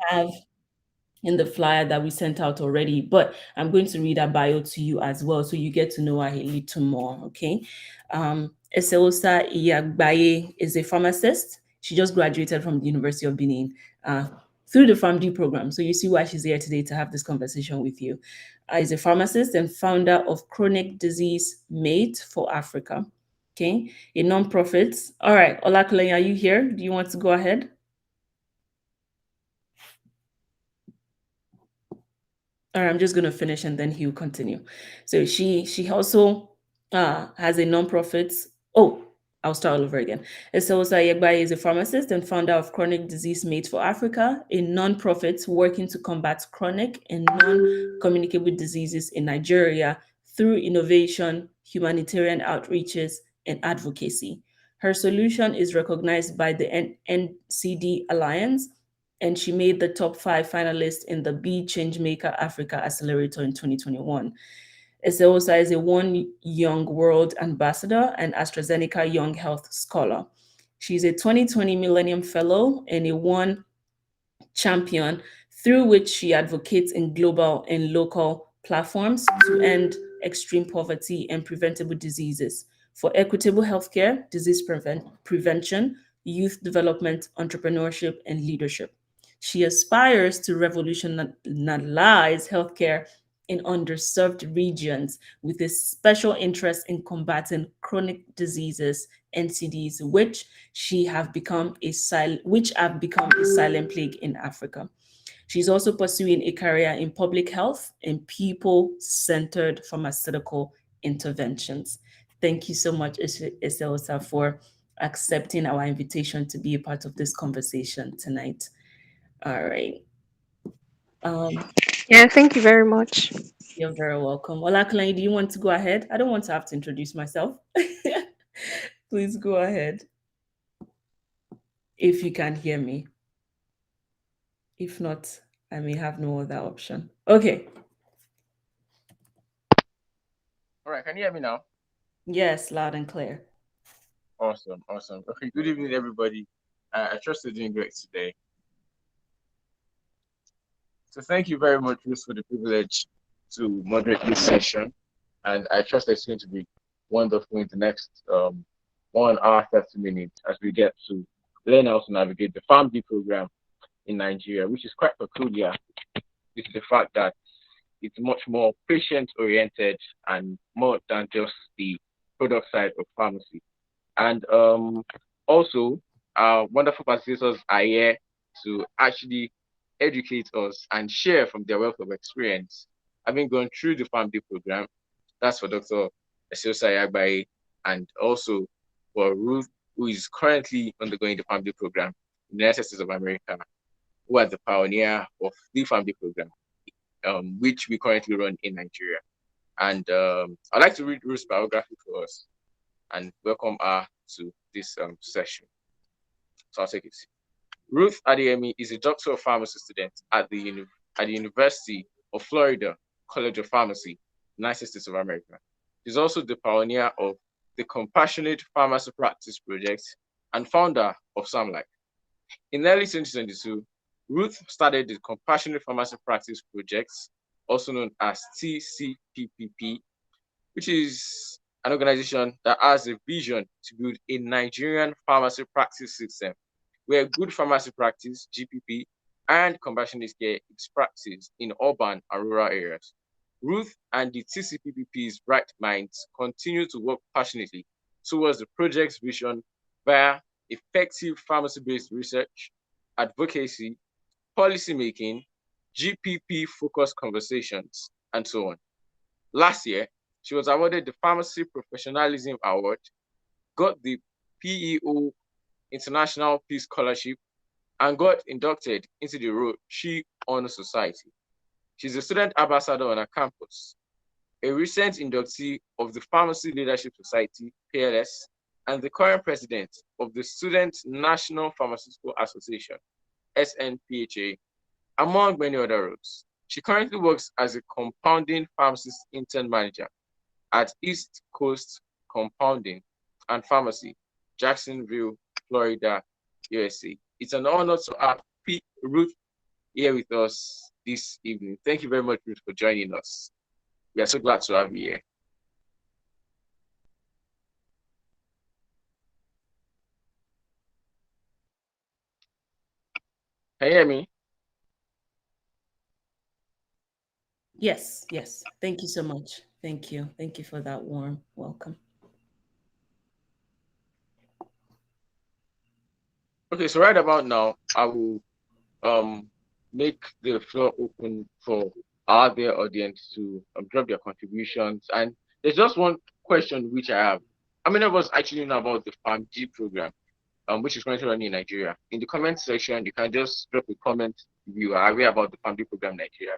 have in the flyer that we sent out already, but I'm going to read her bio to you as well, so you get to know her a little more, okay? Eseosa Iyagbaye is a pharmacist. She just graduated from the University of Benin through the Pharm.D program. So you see why she's here today to have this conversation with you. Is a pharmacist and founder of Chronic Disease Mate for Africa, okay? A non-profit. All right, Olakunle, are you here? Do you want to go ahead? All right, I'm just going to finish and then he'll continue. So she also has a nonprofit. Oh, I'll start all over again. Eseosa Yegbai is a pharmacist and founder of Chronic Disease Mate for Africa, a nonprofit working to combat chronic and non-communicable diseases in Nigeria through innovation, humanitarian outreaches, and advocacy. Her solution is recognized by the NCD Alliance, and she made the top 5 finalists in the Be Changemaker Africa Accelerator in 2021. Eseosa is a One Young World Ambassador and AstraZeneca Young Health Scholar. She's a 2020 Millennium Fellow and a One Champion, through which she advocates in global and local platforms to end extreme poverty and preventable diseases, for equitable healthcare, disease prevention, youth development, entrepreneurship, and leadership. She aspires to revolutionize healthcare in underserved regions with a special interest in combating chronic diseases, NCDs, which have become a silent plague in Africa. She's also pursuing a career in public health and people-centered pharmaceutical interventions. Thank you so much, Eseosa, for accepting our invitation to be a part of this conversation tonight. All right. Um, Yeah, thank you very much. you're very welcome. Olakunle, do you want to go ahead? I don't want to have to introduce myself. Please go ahead if you can hear me. If not, I may have no other option. Okay. All right, can you hear me now? Yes, loud and clear. Awesome, awesome. Okay, good evening, everybody. I trust you're doing great today. So thank you very much, Ruth, for the privilege to moderate this session. And I trust that it's going to be wonderful in the next 1 hour, 30 minutes as we get to learn how to navigate the Pharm.D program in Nigeria, which is quite peculiar due to the fact that it's much more patient-oriented and more than just the product side of pharmacy. And also, our wonderful facilitators are here to actually educate us and share from their wealth of experience, having gone through the Pharm.D program. That's for Dr. Eseosa Yagbaye, and also for Ruth, who is currently undergoing the Pharm.D program in the United States of America, who are the pioneer of the Pharm.D program, which we currently run in Nigeria. And I'd like to read Ruth's biography for us and welcome her to this session. So I'll take it. Ruth Adeyemi is a Doctor of Pharmacy student at the University of Florida College of Pharmacy, United States of America. She's also the pioneer of the Compassionate Pharmacy Practice Project and founder of SAMLIKE. In early 2022, Ruth started the Compassionate Pharmacy Practice Project, also known as TCPPP, which is an organization that has a vision to build a Nigerian pharmacy practice system where good pharmacy practice, GPP, and compassionate care is practiced in urban and rural areas. Ruth and the TCPPP's bright minds continue to work passionately towards the project's vision via effective pharmacy-based research, advocacy, policy making, GPP-focused conversations, and so on. Last year, she was awarded the Pharmacy Professionalism Award, got the PEO International Peace Scholarship, and got inducted into the Roche Honor Society. She's a student ambassador on her campus, a recent inductee of the Pharmacy Leadership Society, PLS, and the current president of the Student National Pharmaceutical Association, SNPHA, among many other roles. She currently works as a compounding pharmacist intern manager at East Coast Compounding and Pharmacy, Jacksonville, Florida, USA. It's an honor to have Ruth here with us this evening. Thank you very much, Ruth, for joining us. We are so glad to have you here. Can you hear me? Yes, yes. Thank you so much. Thank you. Thank you for that warm welcome. Okay, so right about now, I will make the floor open for our dear audience to drop their contributions. And there's just one question which I have. How many of us actually know about the Pharm.D program, which is currently running in Nigeria? In the comment section, you can just drop a comment if you are aware about the Pharm.D program in Nigeria.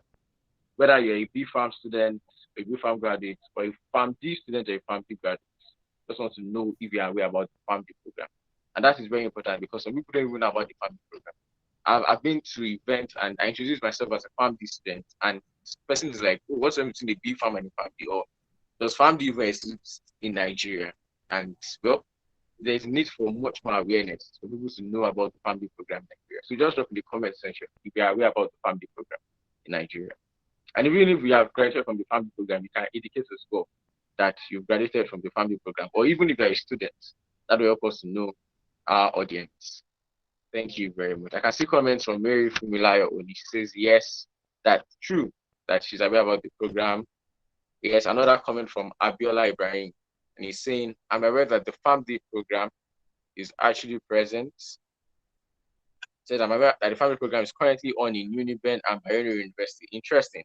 Whether you're a B Farm student, a B Farm graduate, or a Pharm.D student or a Pharm.D graduate, just want to know if you are aware about the Pharm.D program. And that is very important because some people don't even know about the Pharm.D program. I've been to events and I introduced myself as a Pharm.D student, and this person is like, oh, what's the difference between a B Farm and a Pharm.D? Or does Pharm.D even exist in Nigeria? And well, there's need for much more awareness for people to know about the Pharm.D program in Nigeria. So just drop in the comment section if you are aware about the Pharm.D program in Nigeria. And even if we have graduated from the Pharm.D program, you can indicate as well that you've graduated from the Pharm.D program, or even if you're a student, that will help us to know our audience. Thank you very much. I can see comments from Mary Fumilayo Oni. She says, yes, that's true, that she's aware about the program. Yes, another comment from Abiola Ibrahim, and he's saying, I'm aware that the Pharm.D program is actually present. Says, I'm aware that the Pharm.D program is currently on in Uniben and Bayero University. Interesting.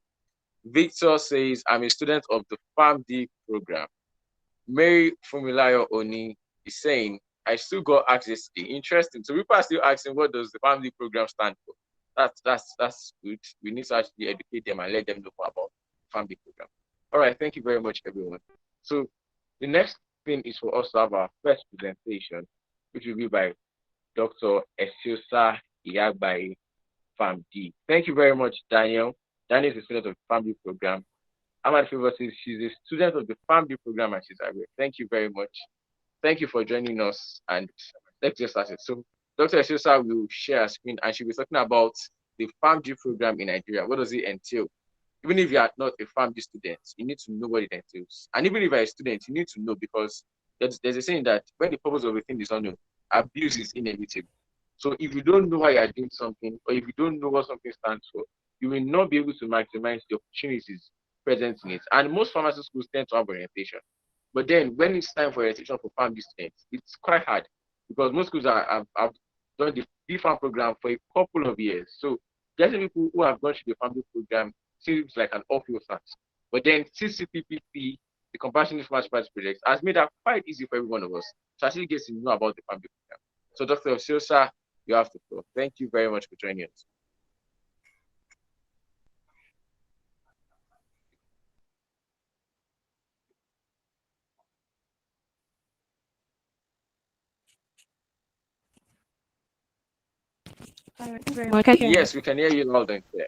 Victor says, I'm a student of the Pharm.D program. Mary Fumilayo Oni is saying, I still got access to it. Interesting. So people are still asking, what does the Pharm.D program stand for? That's good. We need to actually educate them and let them know more about the Pharm.D program. All right, thank you very much, everyone. So the next thing is for us to have our first presentation, which will be by Dr. Esiosa Iyagbaye, Pharm.D. Thank you very much, Daniel. Daniel is a student of the Pharm.D program. Ahmad Favor says she's a student of the Pharm.D program and she's aware. Thank you very much. Thank you for joining us, and let's get started. So Dr. Esiosa will share a screen and she'll be talking about the Pharm.D program in Nigeria. What does it entail? Even if you are not a Pharm.D student, you need to know what it entails. And even if you're a student, you need to know, because there's a saying that when the purpose of a thing is unknown, abuse is inevitable. So if you don't know why you are doing something, or if you don't know what something stands for, you will not be able to maximize the opportunities present in it. And most pharmacy schools tend to have orientation. But then when it's time for orientation for Pharm.D students, it's quite hard because most schools have done the B-Farm program for a couple of years. So getting people who have gone through the Pharm.D program seems like an awful start. But then TCPPP, the Compassionate Pharmacy Practice Project, has made that quite easy for every one of us to actually get to know about the Pharm.D program. So Dr. Esiosa, you have the floor. Thank you very much for joining us. Yes, we can hear you loud and clear.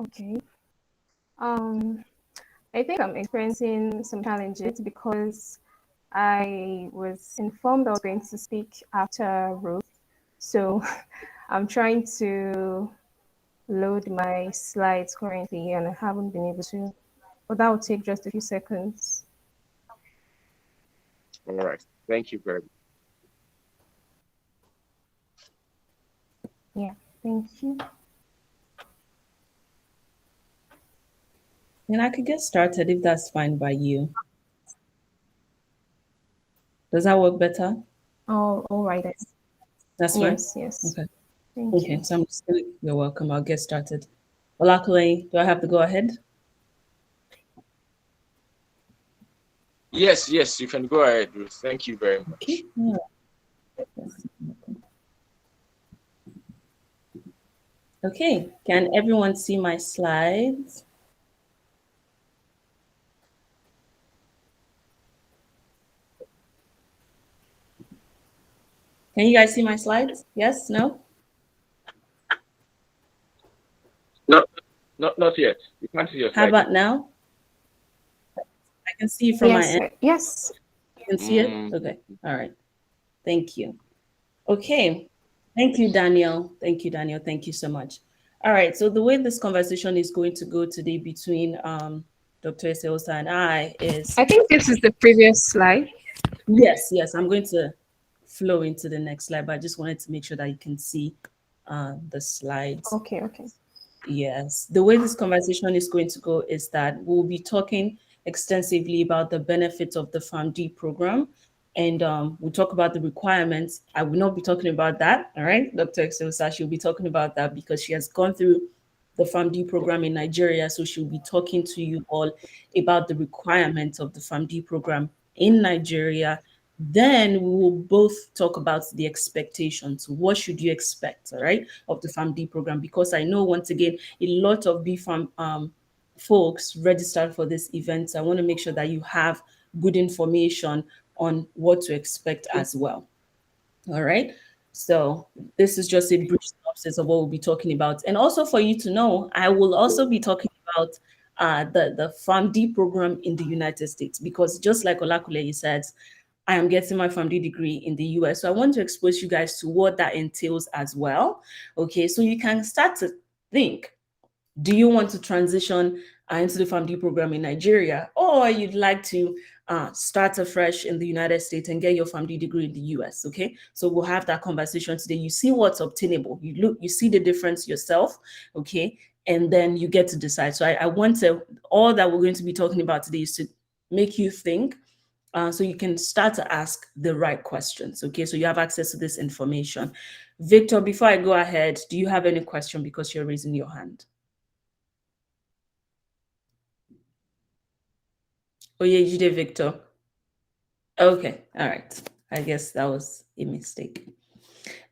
Okay. I think I'm experiencing some challenges because I was informed I was going to speak after Ruth. So I'm trying to load my slides currently and I haven't been able to. But that will take just a few seconds. All right. Thank you very much. Yeah, thank you. And I could get started if that's fine by you. Does that work better? Oh, all right. That's fine? Yes. Okay. Thank Okay, you. so I'm just gonna, you're welcome. I'll get started. Olakule, do I have to go ahead? Yes, you can go ahead, Ruth. Thank you very much. Okay. Yeah. Okay, can everyone see my slides? Can you guys see my slides? Yes, no? No, not yet. You can't see your How slide. about now? I can see from my end. Yes. You can see it? Okay, all right. Thank you. Okay. Thank you, Daniel. Thank you, Daniel. Thank you so much. All right. So the way this conversation is going to go today between Dr. Eseosa and I is I think this is the previous slide. yes. I'm going to flow into the next slide, but I just wanted to make sure that you can see the slides. Okay, okay. Yes, the way this conversation is going to go is that we'll be talking extensively about the benefits of the Pharm.D program, and we'll talk about the requirements. I will not be talking about that, all right? Dr. Exosa, she'll be talking about that because she has gone through the Pharm.D program in Nigeria, so she'll be talking to you all about the requirements of the Pharm.D program in Nigeria. Then we will both talk about the expectations. What should you expect, all right, of the Pharm.D program? Because I know, once again, a lot of BFARM folks registered for this event. So I want to make sure that you have good information on what to expect as well. All right. So this is just a brief synopsis of what we'll be talking about. And also for you to know, I will also be talking about the Pharm.D program in the United States, because just like Olakule said, I am getting my Pharm.D degree in the US. So I want to expose you guys to what that entails as well. Okay, so you can start to think, do you want to transition into the Pharm.D program in Nigeria, or you'd like to start afresh in the United States and get your Pharm.D degree in the US? Okay, so we'll have that conversation today. You see what's obtainable. You see the difference yourself. Okay, and then you get to decide. So I want to, all that we're going to be talking about today is to make you think, so you can start to ask the right questions. Okay, so you have access to this information. Victor, before I go ahead, do you have any question, because you're raising your hand? Oh yeah, you did, Victor. Okay, all right. I guess that was a mistake.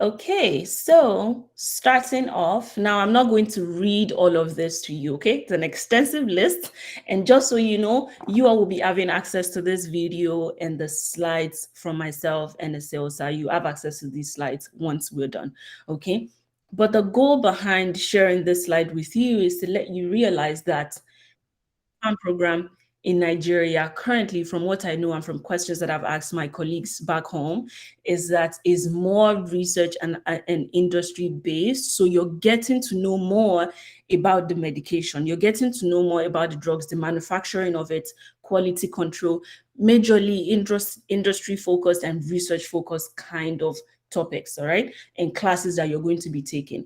Okay, so starting off, now I'm not going to read all of this to you, okay? It's an extensive list. And just so you know, you all will be having access to this video and the slides from myself and the sales. You have access to these slides once we're done, okay? But the goal behind sharing this slide with you is to let you realize that program in Nigeria currently, from what I know and from questions that I've asked my colleagues back home, is that is more research and industry based. So you're getting to know more about the medication. You're getting to know more about the drugs, the manufacturing of it, quality control, majorly industry focused and research focused kind of topics, all right, and classes that you're going to be taking.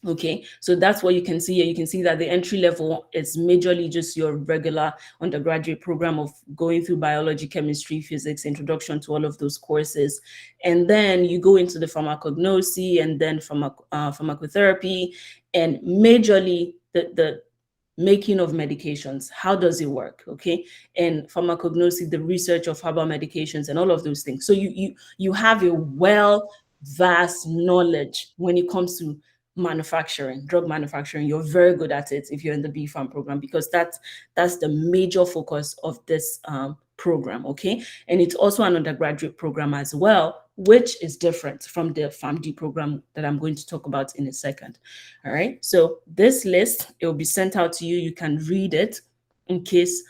Okay, so that's what you can see here. You can see that the entry level is majorly just your regular undergraduate program of going through biology, chemistry, physics, introduction to all of those courses. And then you go into the pharmacognosy and then pharmacotherapy, and majorly the making of medications. How does it work? Okay, and pharmacognosy, the research of herbal medications and all of those things. So you have a vast knowledge when it comes to manufacturing, drug manufacturing. You're very good at it if you're in the BPharm program, because that's the major focus of this program. Okay, and it's also an undergraduate program as well, which is different from the Pharm.D program that I'm going to talk about in a second. All right, so this list, it will be sent out to you. You can read it in case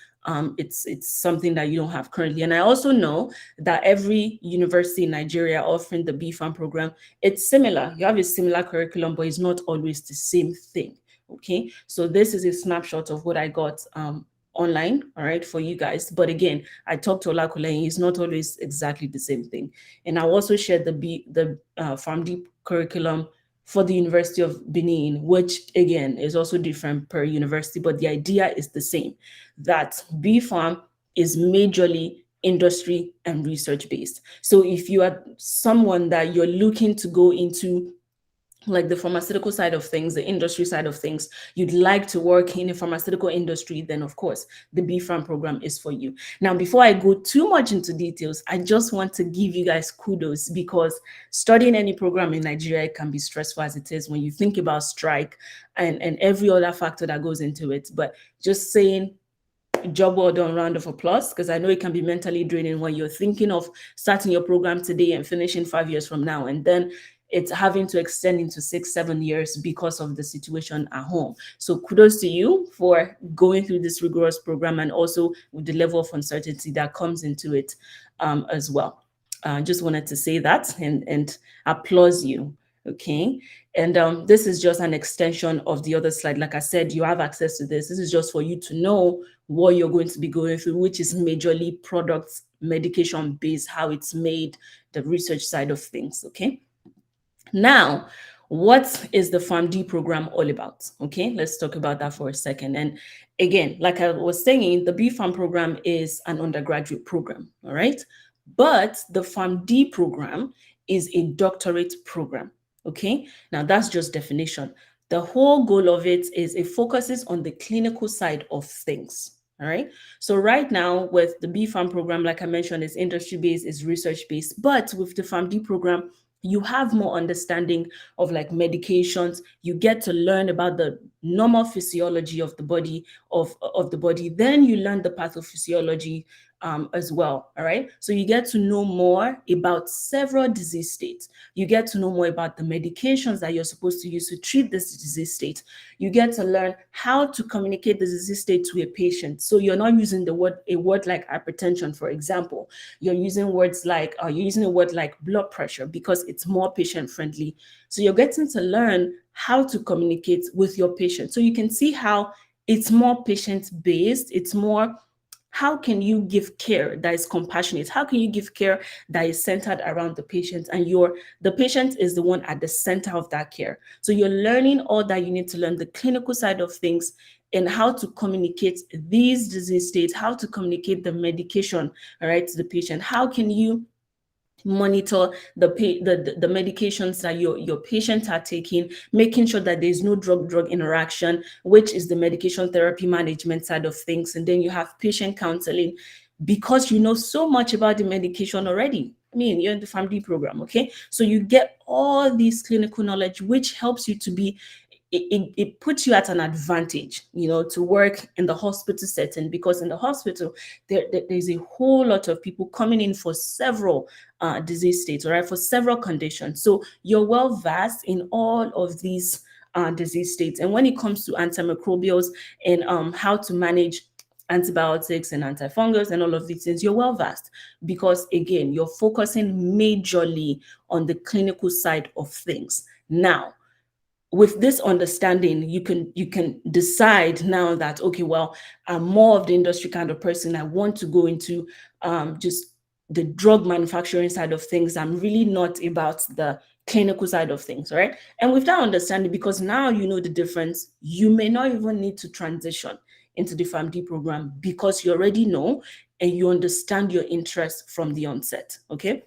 it's something that you don't have currently. And I also know that every university in Nigeria offering the BPharm program, it's similar. You have a similar curriculum, but it's not always the same thing. Okay, so this is a snapshot of what I got online, all right, for you guys. But again, I talked to Olakule, and it's not always exactly the same thing. And I also shared the Pharm.D curriculum for the University of Benin, which again is also different per university, but the idea is the same, that BPharm is majorly industry and research based. So if you are someone that you're looking to go into like the pharmaceutical side of things, the industry side of things, you'd like to work in a pharmaceutical industry, then of course the BPharm program is for you. Now, before I go too much into details, I just want to give you guys kudos, because studying any program in Nigeria can be stressful as it is when you think about strike and every other factor that goes into it. But just saying, job well done, round of applause, because I know it can be mentally draining when you're thinking of starting your program today and finishing 5 years from now, and then it's having to extend into 6-7 years because of the situation at home. So kudos to you for going through this rigorous program, and also with the level of uncertainty that comes into it as well. Just wanted to say that and applaud you. Okay. And this is just an extension of the other slide. Like I said, you have access to this. This is just for you to know what you're going to be going through, which is majorly products, medication based, how it's made, the research side of things. Okay. Now, what is the Pharm.D program all about? Okay, let's talk about that for a second. And again, like I was saying, the B Pharm program is an undergraduate program, all right? But the Pharm.D program is a doctorate program, okay? Now, that's just definition. The whole goal of it is it focuses on the clinical side of things, all right? So right now with the B Pharm program, like I mentioned, is industry-based, is research-based, but with the Pharm.D program, you have more understanding of like medications. You get to learn about the normal physiology of the body of the body. Then you learn the pathophysiology as well. All right. So you get to know more about several disease states. You get to know more about the medications that you're supposed to use to treat this disease state. You get to learn how to communicate the disease state to a patient. So you're not using a word like hypertension, for example. You're using words like you're using a word like blood pressure because it's more patient friendly. So you're getting to learn how to communicate with your patient. So you can see how it's more patient based. It's more, how can you give care that is compassionate? How can you give care that is centered around the patient, and the patient is the one at the center of that care? So you're learning all that you need to learn, the clinical side of things, and how to communicate these disease states, how to communicate the medication, all right, to the patient. How can you monitor the medications that your patients are taking, making sure that there's no drug interaction, which is the medication therapy management side of things. And then you have patient counseling, because you know so much about the medication already. I mean, you're in the Pharm.D program, okay? So you get all this clinical knowledge, which helps you to be, it puts you at an advantage, you know, to work in the hospital setting, because in the hospital, there's a whole lot of people coming in for several disease states, all right, for several conditions. So you're well versed in all of these disease states. And when it comes to antimicrobials and how to manage antibiotics and antifungals and all of these things, you're well versed, because again, you're focusing majorly on the clinical side of things. Now, with this understanding, you can decide now that, okay, well, I'm more of the industry kind of person. I want to go into just the drug manufacturing side of things. I'm really not about the clinical side of things, right? And with that understanding, because now you know the difference, you may not even need to transition into the Pharm.D program, because you already know and you understand your interest from the onset, okay?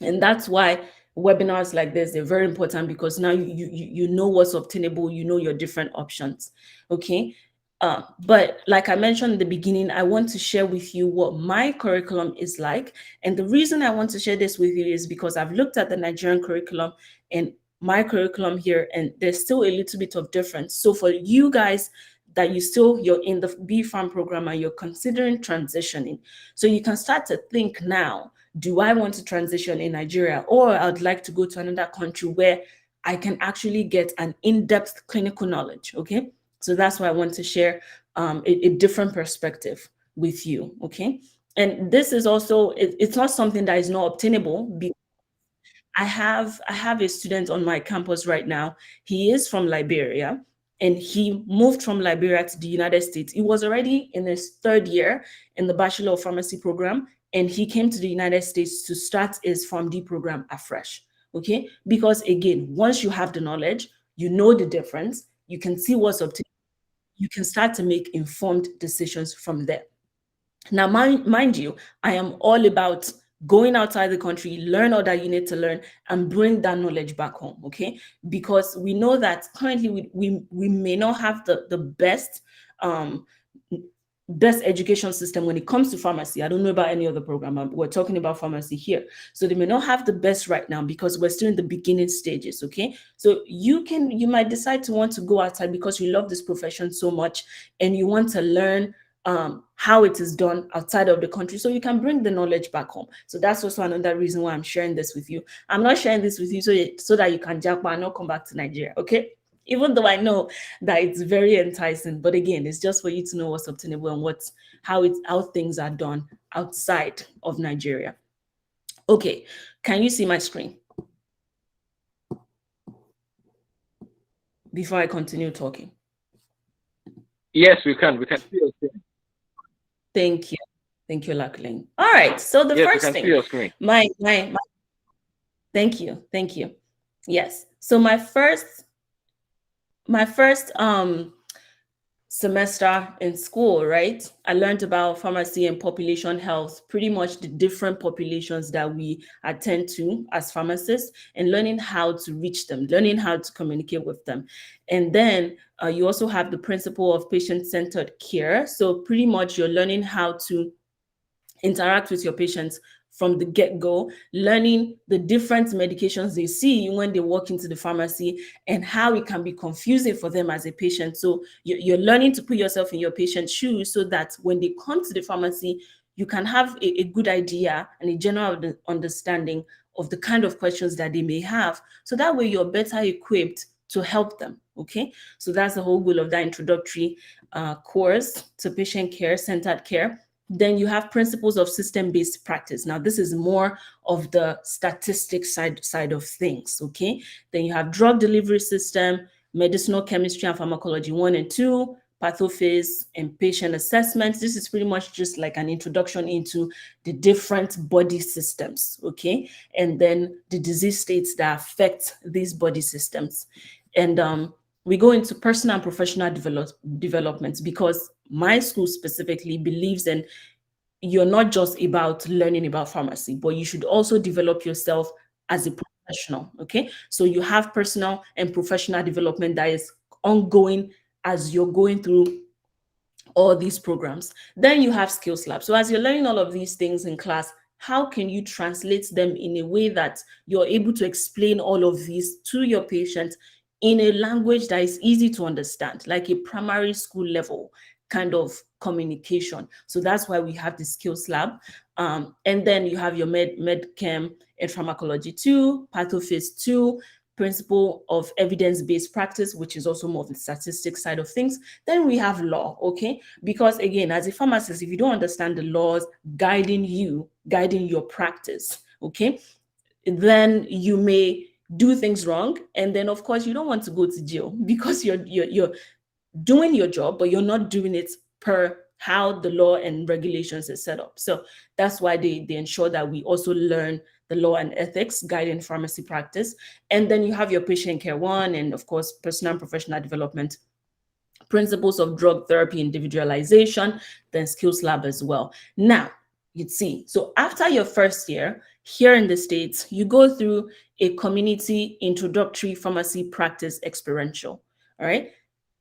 And that's why webinars like this, they're very important, because now you know what's obtainable, you know your different options, okay? But like I mentioned in the beginning, I want to share with you what my curriculum is like. And the reason I want to share this with you is because I've looked at the Nigerian curriculum and my curriculum here, and there's still a little bit of difference. So for you guys that you're in the B Pharm program and you're considering transitioning, so you can start to think now, do I want to transition in Nigeria, or I'd like to go to another country where I can actually get an in-depth clinical knowledge, okay? So that's why I want to share a different perspective with you, okay? And this is also, it's not something that is not obtainable. I have a student on my campus right now. He is from Liberia, and he moved from Liberia to the United States. He was already in his third year in the Bachelor of Pharmacy program, and he came to the United States to start his Pharm.D program afresh. Okay, because again, once you have the knowledge, you know the difference, you can see what's obtained, you can start to make informed decisions from there. Now, mind you, I am all about going outside the country, learn all that you need to learn, and bring that knowledge back home, okay? Because we know that currently we may not have the best education system when it comes to pharmacy. I don't know about any other program. We're talking about pharmacy here. So they may not have the best right now because we're still in the beginning stages, okay? So you might decide to want to go outside because you love this profession so much and you want to learn how it is done outside of the country, so you can bring the knowledge back home. So that's also another reason why I'm sharing this with you. I'm not sharing this with you so that you can jump and not come back to Nigeria, okay? Even though I know that it's very enticing, but again, it's just for you to know what's obtainable and how things are done outside of Nigeria. Okay, can you see my screen before I continue talking? Yes, we can. We can see your screen. Thank you. Thank you, Lachlan. All right. So the Yes, we first can see thing, your screen. my thank you. Thank you. Yes. So my first semester in school, right? I learned about pharmacy and population health, pretty much the different populations that we attend to as pharmacists, and learning how to reach them, learning how to communicate with them. And then you also have the principle of patient-centered care. So pretty much you're learning how to interact with your patients from the get-go, learning the different medications they see when they walk into the pharmacy and how it can be confusing for them as a patient. So you're learning to put yourself in your patient's shoes so that when they come to the pharmacy, you can have a good idea and a general understanding of the kind of questions that they may have. So that way you're better equipped to help them. Okay. So that's the whole goal of that introductory course to patient care, centered care. Then you have principles of system-based practice. Now, this is more of the statistics side of things, okay? Then you have drug delivery system, medicinal chemistry and pharmacology 1 and 2, pathophys, and patient assessments. This is pretty much just like an introduction into the different body systems, okay? And then the disease states that affect these body systems. And we go into personal and professional development because my school specifically believes in you're not just about learning about pharmacy, but you should also develop yourself as a professional. Okay. So you have personal and professional development that is ongoing as you're going through all these programs. Then you have skills lab. So as you're learning all of these things in class, how can you translate them in a way that you're able to explain all of these to your patients in a language that is easy to understand, like a primary school level kind of communication? So that's why we have the skills lab. And then you have your med chem and pharmacology 2, pathophys 2, principle of evidence-based practice, which is also more of the statistics side of things. Then we have law, okay? Because again, as a pharmacist, if you don't understand the laws guiding your practice, okay, then you may do things wrong. And then of course you don't want to go to jail because you're doing your job, but you're not doing it per how the law and regulations is set up. So that's why they ensure that we also learn the law and ethics guiding pharmacy practice. And then you have your patient care 1, and of course, personal and professional development, principles of drug therapy individualization, then skills lab as well. Now, you'd see, so after your first year here in the States, you go through a community introductory pharmacy practice experiential. All right.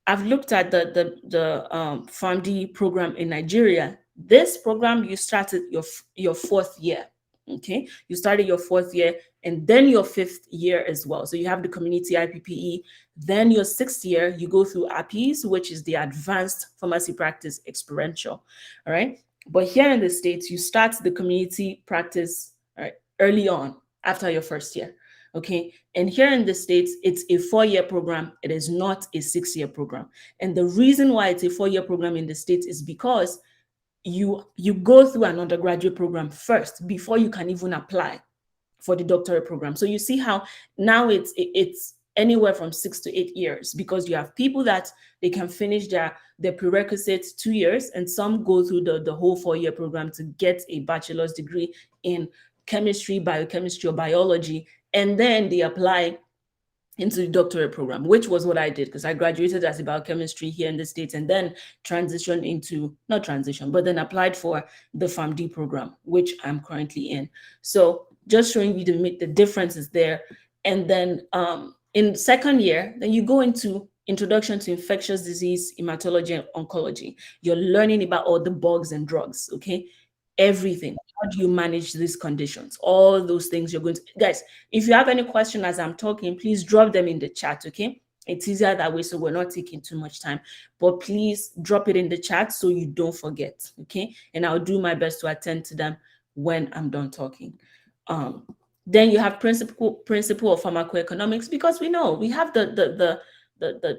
I've looked at the Pharm.D program in Nigeria. This program, you started your 4th year. Okay, you started your 4th year and then your 5th year as well. So you have the community IPPE. Then your 6th year, you go through APPEs, which is the advanced pharmacy practice experiential. All right. But here in the States, you start the community practice, all right, early on after your 1st year. Okay. And here in the States, it's a 4-year program. It is not a 6-year program. And the reason why it's a 4-year program in the States is because you go through an undergraduate program first before you can even apply for the doctorate program. So you see how now it's anywhere from 6 to 8 years, because you have people that they can finish their prerequisites 2 years, and some go through the whole 4-year program to get a bachelor's degree in chemistry, biochemistry, or biology, and then they apply into the doctorate program, which was what I did, because I graduated as a biochemistry here in the States and then transitioned into, not transition, but then applied for the Pharm.D program, which I'm currently in. So just showing you the differences there. And then in 2nd year, then you go into introduction to infectious disease, hematology, and oncology. You're learning about all the bugs and drugs, okay? Everything. How do you manage these conditions? All those things you're going to, guys, if you have any question as I'm talking, please drop them in the chat, okay? It's easier that way, so we're not taking too much time. But please drop it in the chat so you don't forget, okay? And I'll do my best to attend to them when I'm done talking. Then you have principle of pharmacoeconomics, because we know we have the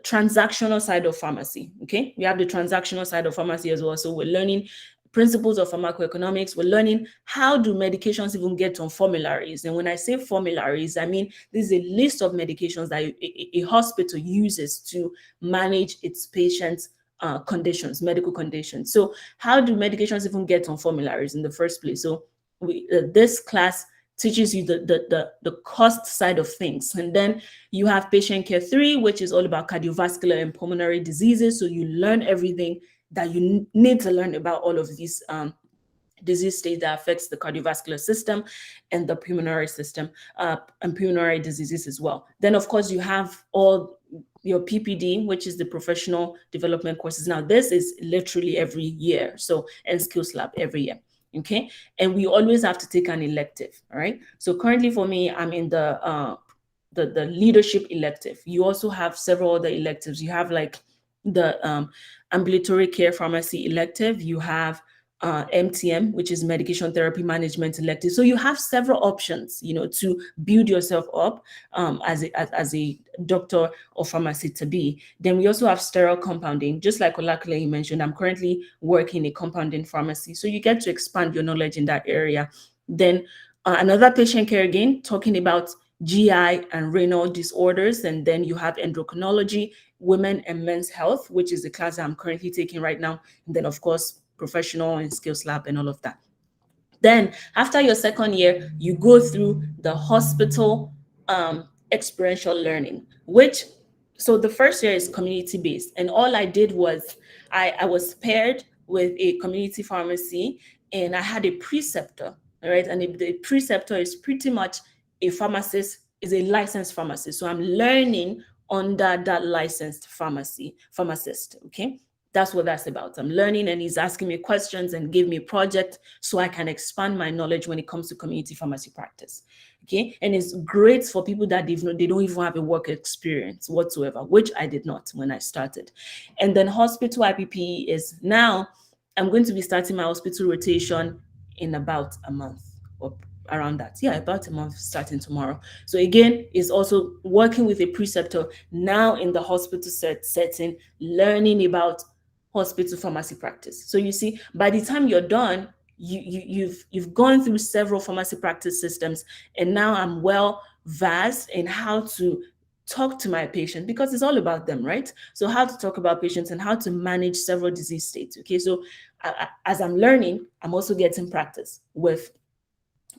transactional side of pharmacy, okay? We have the transactional side of pharmacy as well. So we're learning principles of pharmacoeconomics. We're learning how do medications even get on formularies. And when I say formularies, I mean this is a list of medications that a hospital uses to manage its patients' conditions, medical conditions. So how do medications even get on formularies in the first place? So this class teaches you the cost side of things. And then you have patient care 3, which is all about cardiovascular and pulmonary diseases. So you learn everything that you need to learn about all of these disease state that affects the cardiovascular system and the pulmonary system, and pulmonary diseases as well. Then, of course, you have all your PPD, which is the professional development courses. Now, this is literally every year. So, and skills lab every year. Okay. And we always have to take an elective. All right. So currently for me, I'm in the leadership elective. You also have several other electives. You have like the ambulatory care pharmacy elective. You have MTM, which is medication therapy management elective. So you have several options, to build yourself up as a doctor or pharmacy to be. Then we also have sterile compounding, just like Olakule mentioned. I'm currently working in a compounding pharmacy, so you get to expand your knowledge in that area. Then another patient care again, talking about GI and renal disorders, and then you have endocrinology, women and men's health, which is the class I'm currently taking right now, and then of course professional and skills lab and all of that. Then after your second year, you go through the hospital experiential learning, so the first year is community-based. And all I did was I was paired with a community pharmacy, and I had a preceptor, all right? And the preceptor is pretty much a pharmacist, is a licensed pharmacist. So I'm learning under that licensed pharmacist, okay? That's what that's about. I'm learning, and he's asking me questions and give me a project so I can expand my knowledge when it comes to community pharmacy practice. Okay. And it's great for people that they don't even have a work experience whatsoever, which I did not when I started. And then hospital IPP is now, I'm going to be starting my hospital rotation in about a month or around that. Yeah, about a month starting tomorrow. So again, is also working with a preceptor now in the hospital setting, learning about hospital pharmacy practice. So you see, by the time you're done, you've gone through several pharmacy practice systems, and now I'm well versed in how to talk to my patient, because it's all about them, right? So how to talk about patients and how to manage several disease states. Okay, so as I'm learning, I'm also getting practice with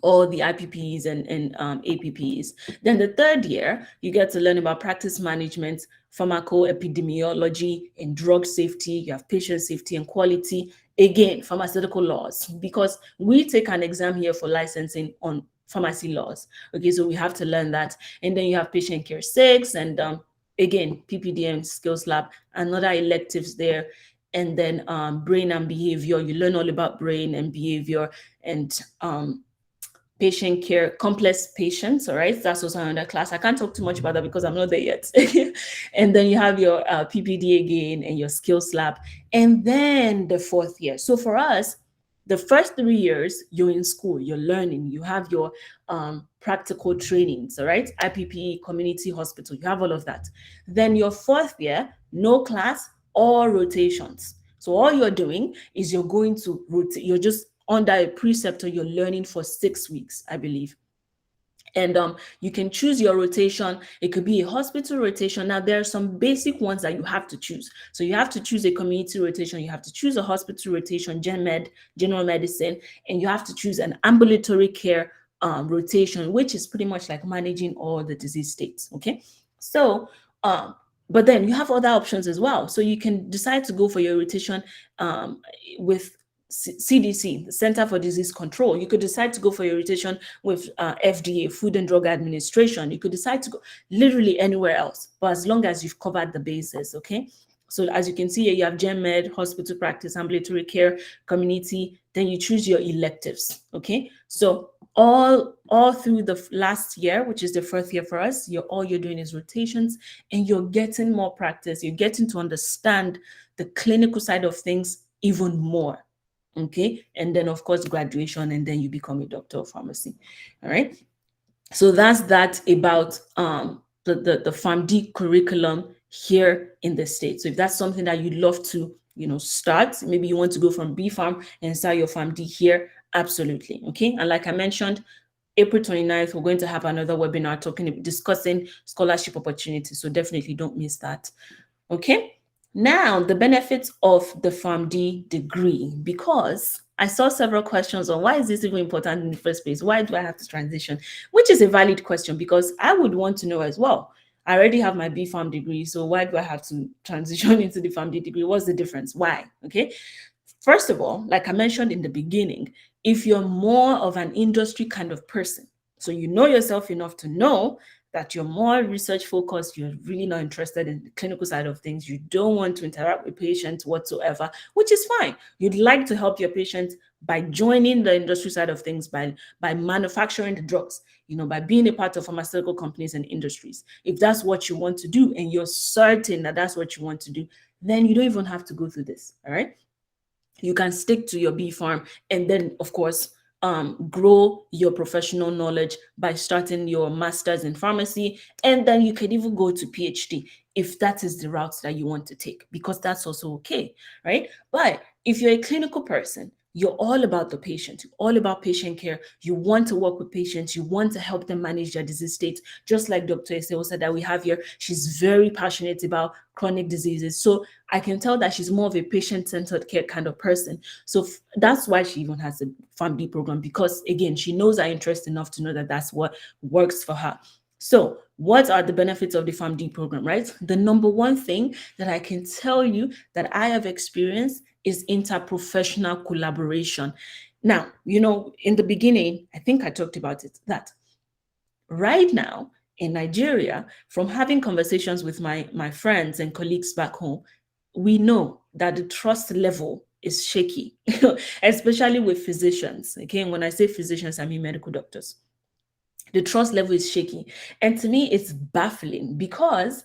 all the IPPs and APPs. Then the third year, you get to learn about practice management, pharmacoepidemiology, and drug safety. You have patient safety and quality. Again, pharmaceutical laws, because we take an exam here for licensing on pharmacy laws. Okay, so we have to learn that. And then you have patient care 6, and again, PPDM skills lab, another electives there. And then brain and behavior. You learn all about brain and behavior, and patient care, complex patients. All right, that's also another class. I can't talk too much about that because I'm not there yet. And then you have your PPD again and your skills lab, and then the fourth year. So for us, the first 3 years, you're in school, you're learning, you have your practical trainings, all right? IPP, community hospital, you have all of that. Then your fourth year, no class or rotations. So all you're doing is you're going to rotate, you're just under a preceptor, you're learning for 6 weeks, I believe. And you can choose your rotation. It could be a hospital rotation. Now, there are some basic ones that you have to choose. So you have to choose a community rotation. You have to choose a hospital rotation, gen med, general medicine, and you have to choose an ambulatory care rotation, which is pretty much like managing all the disease states. Okay. So, but then you have other options as well. So you can decide to go for your rotation with CDC, the Center for Disease Control. You could decide to go for your rotation with FDA, Food and Drug Administration. You could decide to go literally anywhere else, but as long as you've covered the bases, okay? So as you can see here, you have gen med, hospital practice, ambulatory care, community, then you choose your electives, okay? So all through the last year, which is the first year for us, all you're doing is rotations, and you're getting more practice. You're getting to understand the clinical side of things even more. Okay, and then of course graduation, and then you become a doctor of pharmacy. All right, so that's that about the Pharm.D curriculum here in the States. So if that's something that you'd love to start. Maybe you want to go from B Pharm and start your Pharm D here. Absolutely. Okay. And like I mentioned, April 29th, we're going to have another webinar discussing scholarship opportunities. So definitely don't miss that. Okay. Now, the benefits of the Pharm.D degree, because I saw several questions on why is this even important in the first place? Why do I have to transition? Which is a valid question, because I would want to know as well. I already have my B Pharm degree, so why do I have to transition into the Pharm.D degree? What's the difference? Why? Okay. First of all, like I mentioned in the beginning, if you're more of an industry kind of person, so you know yourself enough to know that you're more research focused, you're really not interested in the clinical side of things, you don't want to interact with patients whatsoever, which is fine. You'd like to help your patients by joining the industry side of things, by manufacturing the drugs, by being a part of pharmaceutical companies and industries. If that's what you want to do and you're certain that that's what you want to do, then you don't even have to go through this, all right? You can stick to your B Pharm and then, of course, grow your professional knowledge by starting your master's in pharmacy, and then you can even go to PhD if that is the route that you want to take, because that's also okay, right? But if you're a clinical person, you're all about the patient, you're all about patient care, you want to work with patients, you want to help them manage their disease state, just like Dr. Eseosa that we have here. She's very passionate about chronic diseases. So I can tell that she's more of a patient-centered care kind of person. So that's why she even has a Pharm.D program, because again, she knows her interest enough to know that that's what works for her. So what are the benefits of the Pharm.D program, right? The number one thing that I can tell you that I have experienced is interprofessional collaboration. Now, in the beginning, I think I talked about it, that right now in Nigeria, from having conversations with my friends and colleagues back home, we know that the trust level is shaky, especially with physicians. Okay, and when I say physicians, I mean medical doctors. The trust level is shaky. And to me, it's baffling, because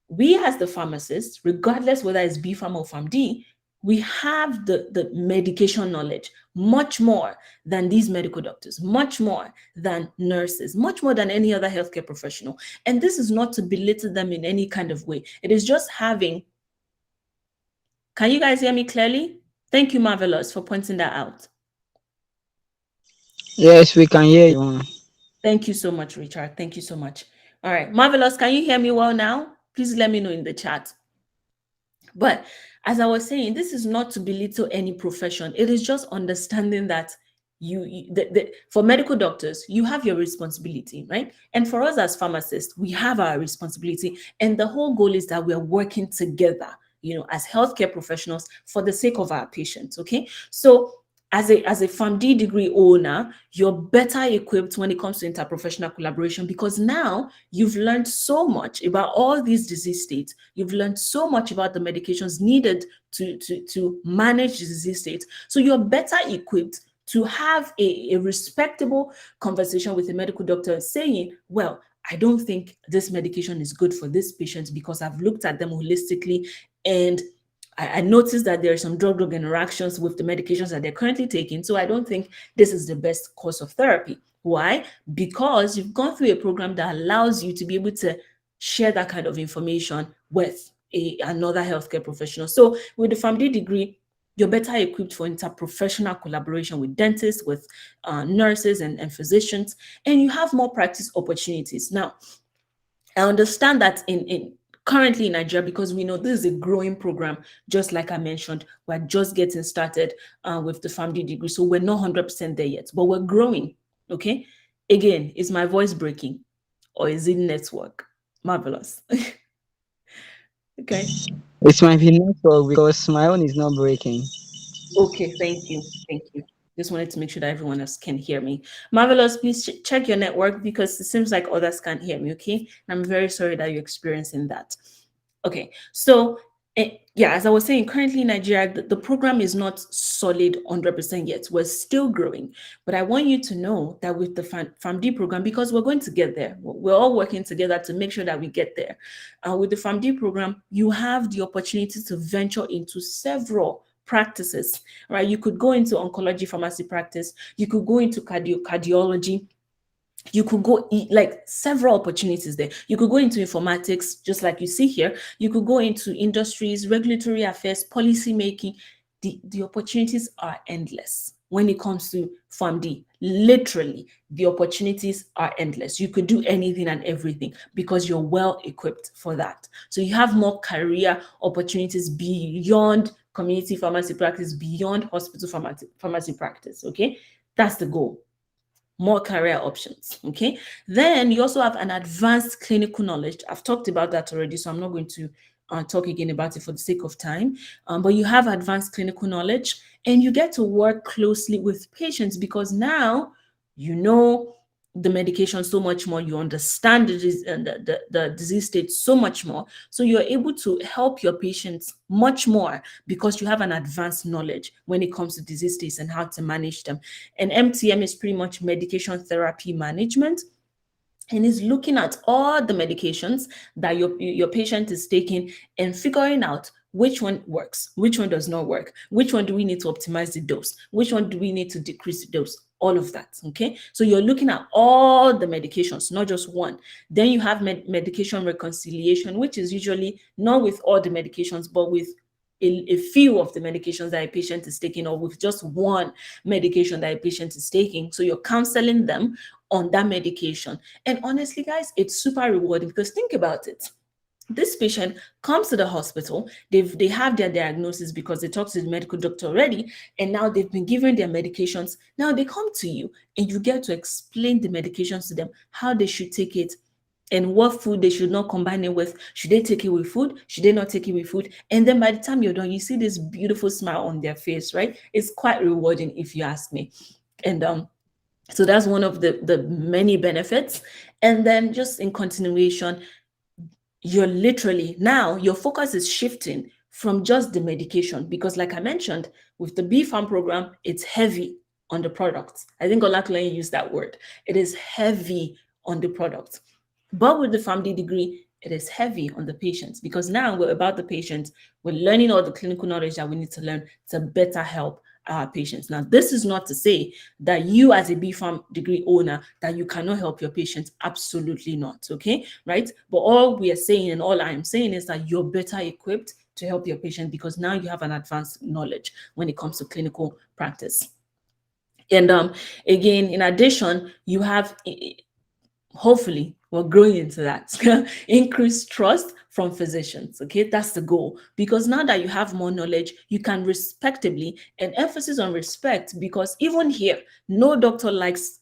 we as the pharmacists, regardless whether it's B Pharm or Pharm.D, we have the medication knowledge much more than these medical doctors, much more than nurses, much more than any other healthcare professional. And this is not to belittle them in any kind of way. It is just having. Can you guys hear me clearly? Thank you, Marvelous, for pointing that out. Yes, we can hear you. Thank you so much, Richard. Thank you so much. All right, Marvelous, can you hear me well now? Please let me know in the chat. But as I was saying, this is not to belittle any profession. It is just understanding that for medical doctors, you have your responsibility, right? And for us as pharmacists, we have our responsibility. And the whole goal is that we're working together, as healthcare professionals for the sake of our patients, okay? So as a Pharm.D degree owner, you're better equipped when it comes to interprofessional collaboration, because now you've learned so much about all these disease states. You've learned so much about the medications needed to manage the disease states. So you're better equipped to have a respectable conversation with a medical doctor saying, well, I don't think this medication is good for this patient because I've looked at them holistically, and I noticed that there are some drug-drug interactions with the medications that they're currently taking. So I don't think this is the best course of therapy. Why? Because you've gone through a program that allows you to be able to share that kind of information with another healthcare professional. So with the Pharm.D degree, you're better equipped for interprofessional collaboration with dentists, with nurses and physicians, and you have more practice opportunities. Now, I understand that in currently in Nigeria, because we know this is a growing program, just like I mentioned, we're just getting started with the Pharm.D degree. So we're not 100% there yet, but we're growing, okay? Again, is my voice breaking or is it network? Marvelous. Okay. It might be network because my own is not breaking. Okay, thank you. Thank you. Just wanted to make sure that everyone else can hear me. Marvelous, please check your network, because it seems like others can't hear me, okay? And I'm very sorry that you're experiencing that. Okay, so yeah, as I was saying, currently in Nigeria, the program is not solid 100% yet. We're still growing. But I want you to know that with the Pharm.D program, because we're going to get there, we're all working together to make sure that we get there. With the Pharm.D program, you have the opportunity to venture into several practices, right? You could go into oncology pharmacy practice, you could go into cardiology, You could go like several opportunities there. You could go into informatics, just like you see here. You could go into industries, regulatory affairs, policy making. The opportunities are endless when it comes to Pharm.D. Literally, the opportunities are endless. You could do anything and everything because you're well equipped for that. So you have more career opportunities beyond community pharmacy practice, beyond hospital pharmacy practice. Okay, that's the goal. More career options. Okay, then you also have an advanced clinical knowledge. I've talked about that already, so I'm not going to talk again about it for the sake of time. But you have advanced clinical knowledge, and you get to work closely with patients because now you know the medication so much more, you understand the disease state so much more, so you're able to help your patients much more because you have an advanced knowledge when it comes to disease states and how to manage them. And MTM is pretty much medication therapy management, and is looking at all the medications that your patient is taking and figuring out which one works, which one does not work, which one do we need to optimize the dose, which one do we need to decrease the dose, all of that. Okay, so you're looking at all the medications, not just one. Then you have medication reconciliation, which is usually not with all the medications, but with a few of the medications that a patient is taking, or with just one medication that a patient is taking. So you're counseling them on that medication. And honestly, guys, it's super rewarding because think about it. This patient comes to the hospital, they have their diagnosis because they talked to the medical doctor already, and now they've been given their medications. Now they come to you and you get to explain the medications to them, how they should take it, and what food they should not combine it with. Should they take it with food? Should they not take it with food? And then by the time you're done, you see this beautiful smile on their face, right? It's quite rewarding if you ask me. And so that's one of the many benefits. And then just in continuation, you're literally now your focus is shifting from just the medication, because like I mentioned, with the B Pharm program, it's heavy on the products. I think Olakule used that word. It is heavy on the products. But with the Pharm.D degree, it is heavy on the patients because now we're about the patients. We're learning all the clinical knowledge that we need to learn to better help our patients. Now, this is not to say that you as a B Pharm degree owner, that you cannot help your patients. Absolutely not, okay, right? But all we are saying and all I am saying is that you're better equipped to help your patient because now you have an advanced knowledge when it comes to clinical practice. And again, in addition, you have hopefully we're growing into that increased trust from physicians. Okay, that's the goal, because now that you have more knowledge, you can respectably, and emphasis on respect, because even here no doctor likes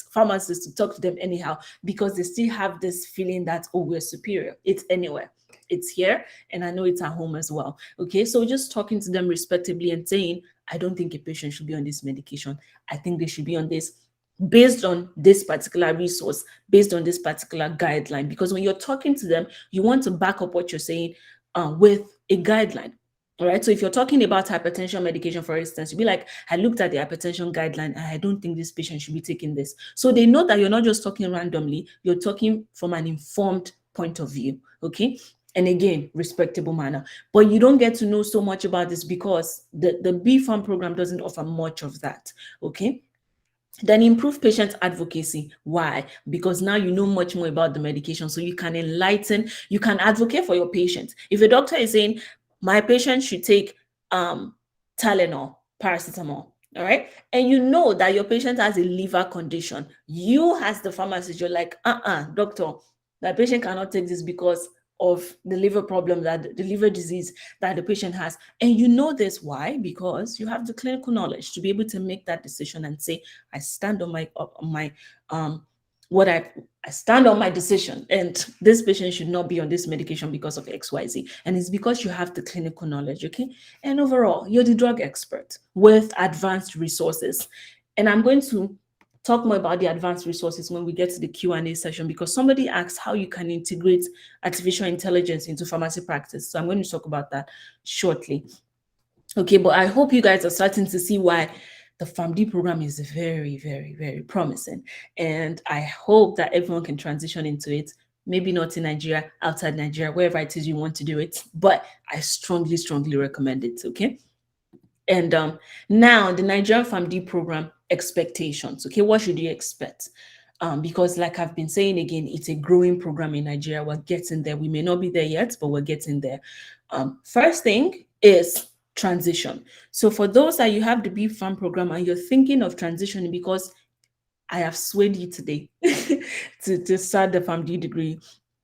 pharmacists to talk to them anyhow, because they still have this feeling that, oh, we're superior. It's anywhere, it's here, and I know it's at home as well. Okay, so just talking to them respectably and saying, I don't think a patient should be on this medication, I think they should be on this based on this particular resource, based on this particular guideline. Because when you're talking to them, you want to back up what you're saying with a guideline. All right. So if you're talking about hypertension medication, for instance, you'll be like, I looked at the hypertension guideline and I don't think this patient should be taking this. So they know that you're not just talking randomly, you're talking from an informed point of view. Okay. And again, respectable manner. But you don't get to know so much about this because the B Pharm program doesn't offer much of that. Okay. Then improve patient advocacy. Why? Because now you know much more about the medication, so you can enlighten, you can advocate for your patient. If a doctor is saying, my patient should take Tylenol, paracetamol, all right, and you know that your patient has a liver condition, you as the pharmacist, you're like, doctor, that patient cannot take this because of the liver problem, that the liver disease that the patient has. And you know this. Why? Because you have the clinical knowledge to be able to make that decision and say, I stand on my I stand on my decision, and this patient should not be on this medication because of XYZ. And it's because you have the clinical knowledge, okay? And overall, you're the drug expert with advanced resources. And I'm going to talk more about the advanced resources when we get to the Q&A session, because somebody asked how you can integrate artificial intelligence into pharmacy practice. So I'm going to talk about that shortly. Okay, but I hope you guys are starting to see why the Pharm.D program is very, very, very promising. And I hope that everyone can transition into it. Maybe not in Nigeria, outside Nigeria, wherever it is you want to do it. But I strongly, strongly recommend it, okay? And now the Nigerian Pharm.D program expectations. Okay, what should you expect? because like I've been saying again, it's a growing program in Nigeria. We're getting there. We may not be there yet, but we're getting there. First thing is transition. So for those that you have the B Farm program and you're thinking of transitioning, because I have swayed you today to start the Pharm.D degree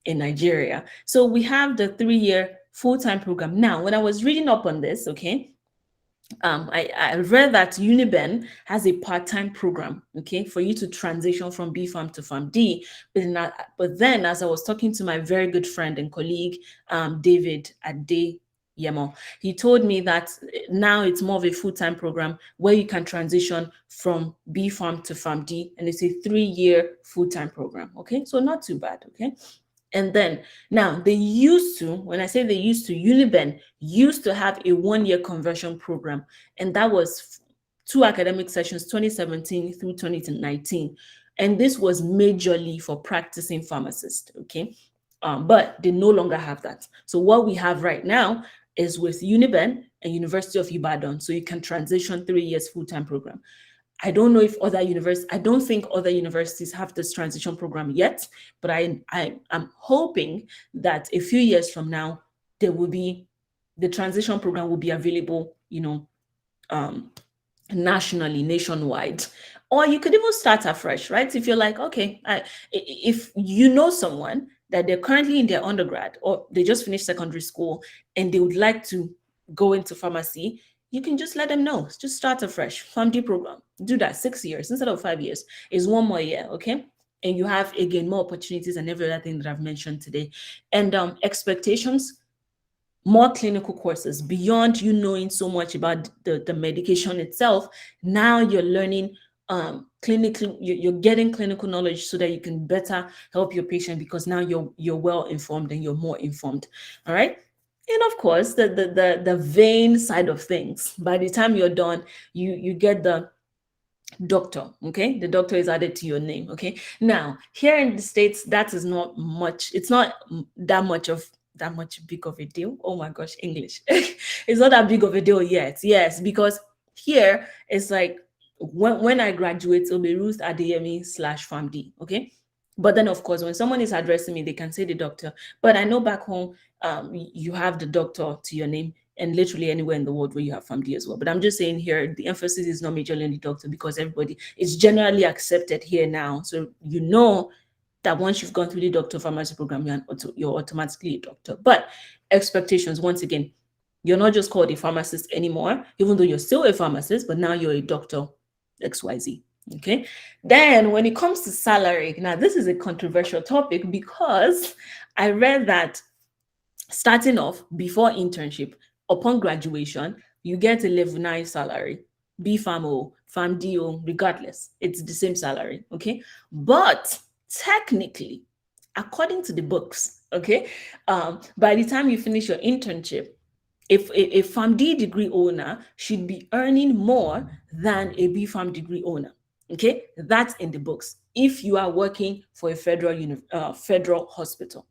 in Nigeria. So we have the 3-year full-time program. Now, when I was reading up on this, okay, I read that Uniben has a part-time program, okay, for you to transition from B Farm to Pharm.D. But then, as I was talking to my very good friend and colleague, David Ade Yemo, he told me that now it's more of a full-time program where you can transition from B Farm to Pharm.D, and it's a 3-year full-time program, okay? So not too bad, okay? And then now they used to, when I say they used to, Uniben used to have a 1-year conversion program, and that was 2 academic sessions, 2017 through 2019. And this was majorly for practicing pharmacists, okay? But they no longer have that. So what we have right now is with Uniben and University of Ibadan. So you can transition 3 years full-time program. I don't know if I don't think other universities have this transition program yet, but I'm hoping that a few years from now, the transition program will be available, nationally, nationwide. Or you could even start afresh, right? If you're like, okay, if you know someone that they're currently in their undergrad or they just finished secondary school and they would like to go into pharmacy, you can just let them know. Just start afresh. Pharm.D program. Do that 6 years instead of 5 years. Is 1 more year, okay? And you have, again, more opportunities and every other thing that I've mentioned today. And expectations, more clinical courses beyond you knowing so much about the medication itself. Now you're learning clinically, you're getting clinical knowledge so that you can better help your patient, because now you're well informed and you're more informed. All right. And of course, the vein side of things. By the time you're done, you get the doctor. Okay, the doctor is added to your name. Okay, now here in the States, that is not much. It's not that much big of a deal. Oh my gosh, English. It's not that big of a deal yet. Yes, because here it's like when I graduate, it'll be Ruth Adeyemi / Pharm.D. Okay. But then, of course, when someone is addressing me, they can say the doctor. But I know back home, you have the doctor to your name, and literally anywhere in the world where you have Pharm.D as well. But I'm just saying here, the emphasis is not majorly on the doctor, because everybody is generally accepted here now. So you know that once you've gone through the doctor pharmacy program, you're automatically a doctor. But expectations, once again, you're not just called a pharmacist anymore, even though you're still a pharmacist, but now you're a doctor XYZ. Okay. Then when it comes to salary, now this is a controversial topic, because I read that starting off before internship, upon graduation, you get a level 9 salary, B Farm O, Pharm.D O, regardless, it's the same salary. Okay. But technically, according to the books, okay, by the time you finish your internship, if a Pharm.D degree owner should be earning more than a B Farm degree owner. Okay, that's in the books. If you are working for a federal hospital,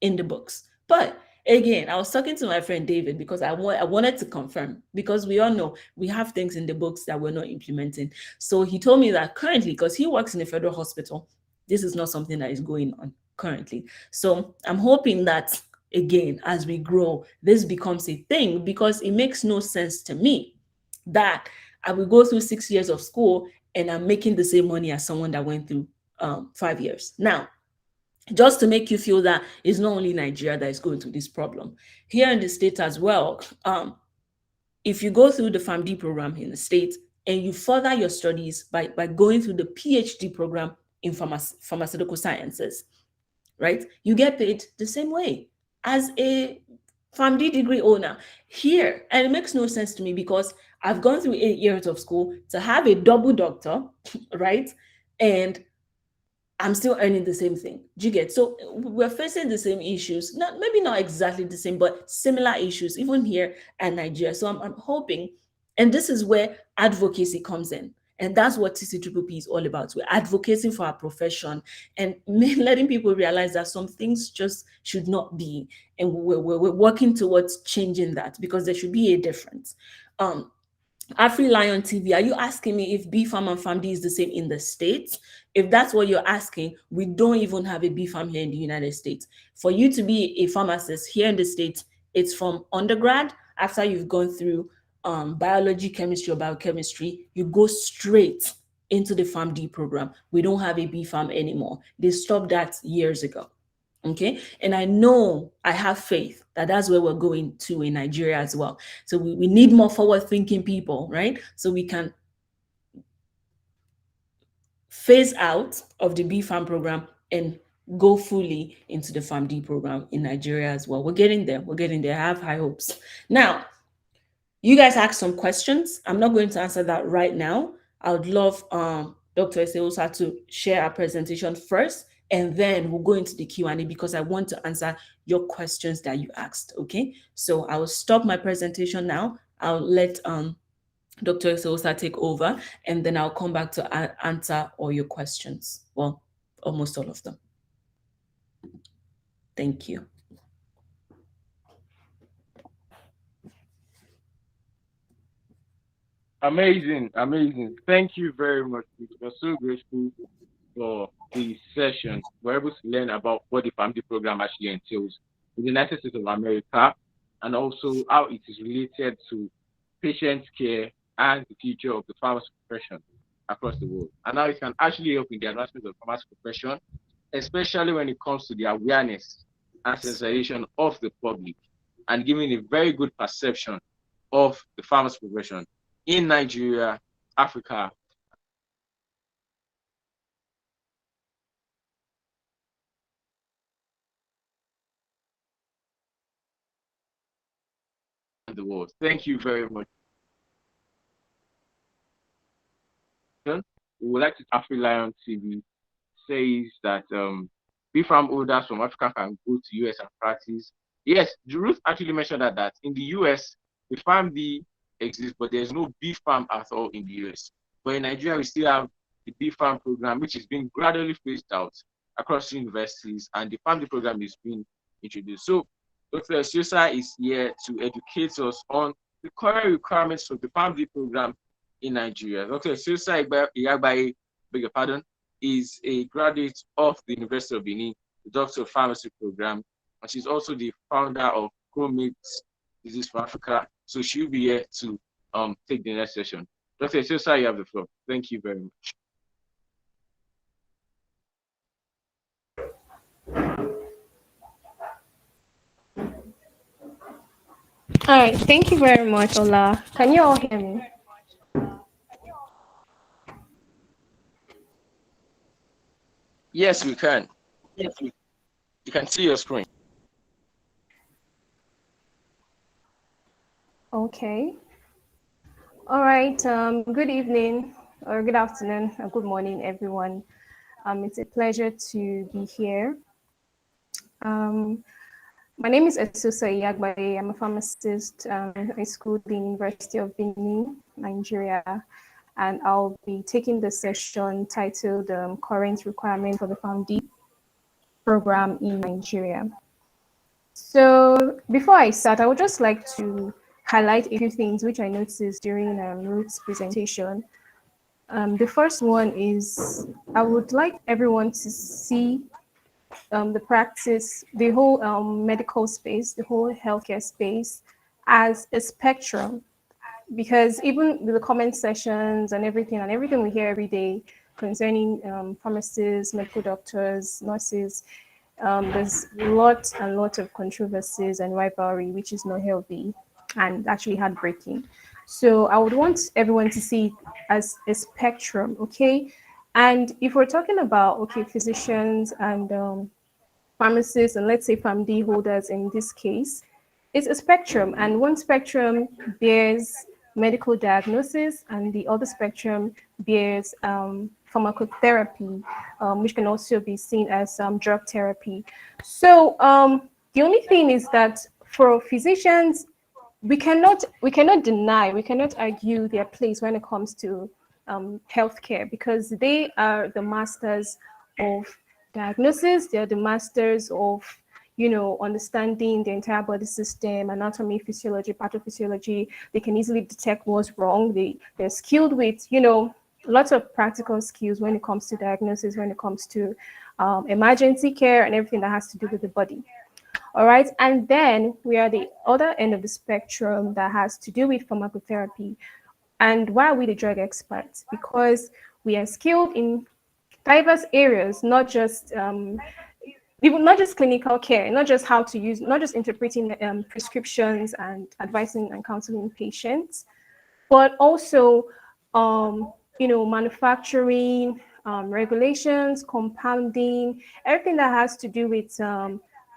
in the books. But again, I was talking to my friend David, because I wanted to confirm, because we all know we have things in the books that we're not implementing. So he told me that currently, because he works in a federal hospital, this is not something that is going on currently. So I'm hoping that, again, as we grow, this becomes a thing, because it makes no sense to me that I will go through 6 years of school and I'm making the same money as someone that went through 5 years. Now, just to make you feel that it's not only Nigeria that is going through this problem. Here in the States as well, if you go through the Pharm.D program in the States and you further your studies by going through the PhD program in pharmaceutical sciences, right? You get paid the same way as a Pharm.D degree owner here. And it makes no sense to me, because I've gone through 8 years of school to have a double doctor, right? And I'm still earning the same thing. Do you get? So we're facing the same issues, maybe not exactly the same, but similar issues, even here in Nigeria. So I'm hoping, and this is where advocacy comes in. And that's what TCPPP is all about. We're advocating for our profession and letting people realize that some things just should not be. And we're working towards changing that, because there should be a difference. AfriLion TV, are you asking me if BFARM and Pharm.D is the same in the States? If that's what you're asking, we don't even have a BFARM here in the United States. For you to be a pharmacist here in the States, it's from undergrad. After you've gone through biology, chemistry, or biochemistry, you go straight into the Pharm.D program. We don't have a BFARM anymore. They stopped that years ago. Okay. And I have faith that that's where we're going to in Nigeria as well. So we need more forward thinking people, right? So we can phase out of the BFARM program and go fully into the Pharm.D program in Nigeria as well. We're getting there. We're getting there. I have high hopes. Now, you guys asked some questions. I'm not going to answer that right now. I would love Dr. Eseosa to share our presentation first, and then we'll go into the Q&A because I want to answer your questions that you asked, okay? So I will stop my presentation now. I'll let Dr. Eseosa take over, and then I'll come back to answer all your questions. Well, almost all of them. Thank you. Amazing, amazing. Thank you very much. We're so grateful for the session. We're able to learn about what the Pharm.D program actually entails in the United States of America, and also how it is related to patient care and the future of the pharmacy profession across the world. And how it can actually help in the advancement of the pharmacy profession, especially when it comes to the awareness and sensitization of the public, and giving a very good perception of the pharmacy profession in Nigeria, Africa, and the world. Thank you very much. We would like to AfriLion TV says that BFARM holders from Africa can go to US and practice. Yes, Ruth actually mentioned that in the US, the Pharm.D exists, but there's no BFARM at all in the US. But in Nigeria, we still have the BFARM program, which is being gradually phased out across universities, and the Pharm.D program is being introduced. So Dr. Eseosa is here to educate us on the current requirements of the Pharm.D program in Nigeria. Dr. Eseosa Iyagbaye, beg your pardon, is a graduate of the University of Benin, the Doctor of Pharmacy program, and she's also the founder of Chromate Disease for Africa. So she'll be here to take the next session. Dr. Eseosa, you have the floor. Thank you very much. All right, thank you very much, Ola. Can you all hear me? Yes, we can. Yes, you can see your screen. Okay. All right. Good evening, or good afternoon, or good morning, everyone. It's a pleasure to be here. My name is Eseosa Iyagbaye. I'm a pharmacist. I schooled in the University of Benin, Nigeria, and I'll be taking the session titled Current Requirement for the Pharm.D program in Nigeria. So before I start, I would just like to highlight a few things which I noticed during Ruth's presentation. The first one is I would like everyone to see the practice, the whole medical space, the whole healthcare space as a spectrum, because even with the comment sessions and everything we hear every day concerning pharmacists, medical doctors, nurses, there's lots and lots of controversies and rivalry, which is not healthy and actually heartbreaking. So I would want everyone to see it as a spectrum, okay? And if we're talking about, okay, physicians and pharmacists, and let's say Pharm.D holders in this case, it's a spectrum, and one spectrum bears medical diagnosis, and the other spectrum bears pharmacotherapy, which can also be seen as drug therapy. So the only thing is that for physicians, we cannot deny, we cannot argue their place when it comes to healthcare, because they are the masters of diagnosis. They're the masters of understanding the entire body system, anatomy, physiology, pathophysiology. They can easily detect what's wrong. They're skilled with, lots of practical skills when it comes to diagnosis, when it comes to emergency care and everything that has to do with the body. All right. And then we are the other end of the spectrum that has to do with pharmacotherapy. And why are we the drug experts? Because we are skilled in diverse areas, not just clinical care, not just how to use, not just interpreting prescriptions and advising and counseling patients, but also, manufacturing, regulations, compounding, everything that has to do with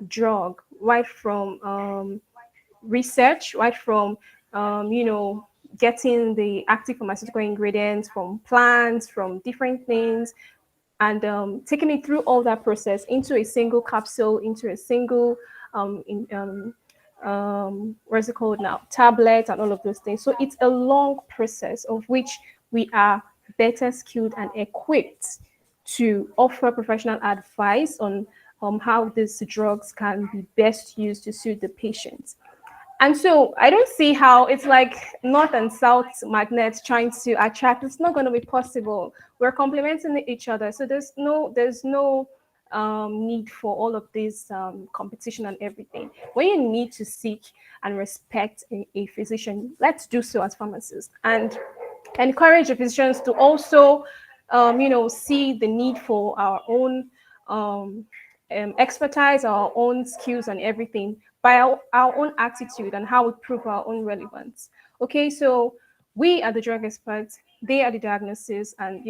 drug, right from research, right from, getting the active pharmaceutical ingredients from plants, from different things, and taking it through all that process into a single capsule, into a single what's it called now, tablets and all of those things. So it's a long process of which we are better skilled and equipped to offer professional advice on how these drugs can be best used to suit the patient. And so I don't see how it's like north and south magnets trying to attract. It's not going to be possible. We're complementing each other. So there's no need for all of this competition and everything. When you need to seek and respect a physician, let's do so as pharmacists and encourage the physicians to also, see the need for our own expertise, our own skills and everything by our own attitude and how we prove our own relevance. Okay, so we are the drug experts, they are the diagnosis and,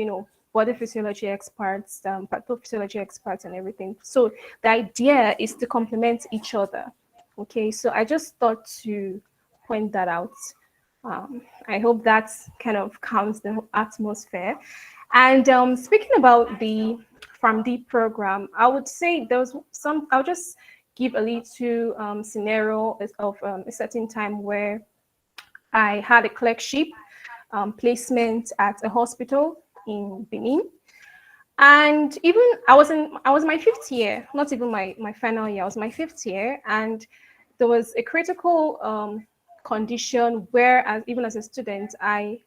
body physiology experts, pathophysiology experts and everything. So the idea is to complement each other. Okay, so I just thought to point that out. I hope that kind of calms the atmosphere. And speaking about the Pharm.D program, I would say there was some, I'll just give a little scenario of a certain time where I had a clerkship placement at a hospital in Benin. And even I was my fifth year, not even my final year, I was my fifth year. And there was a critical condition where, even as a student, I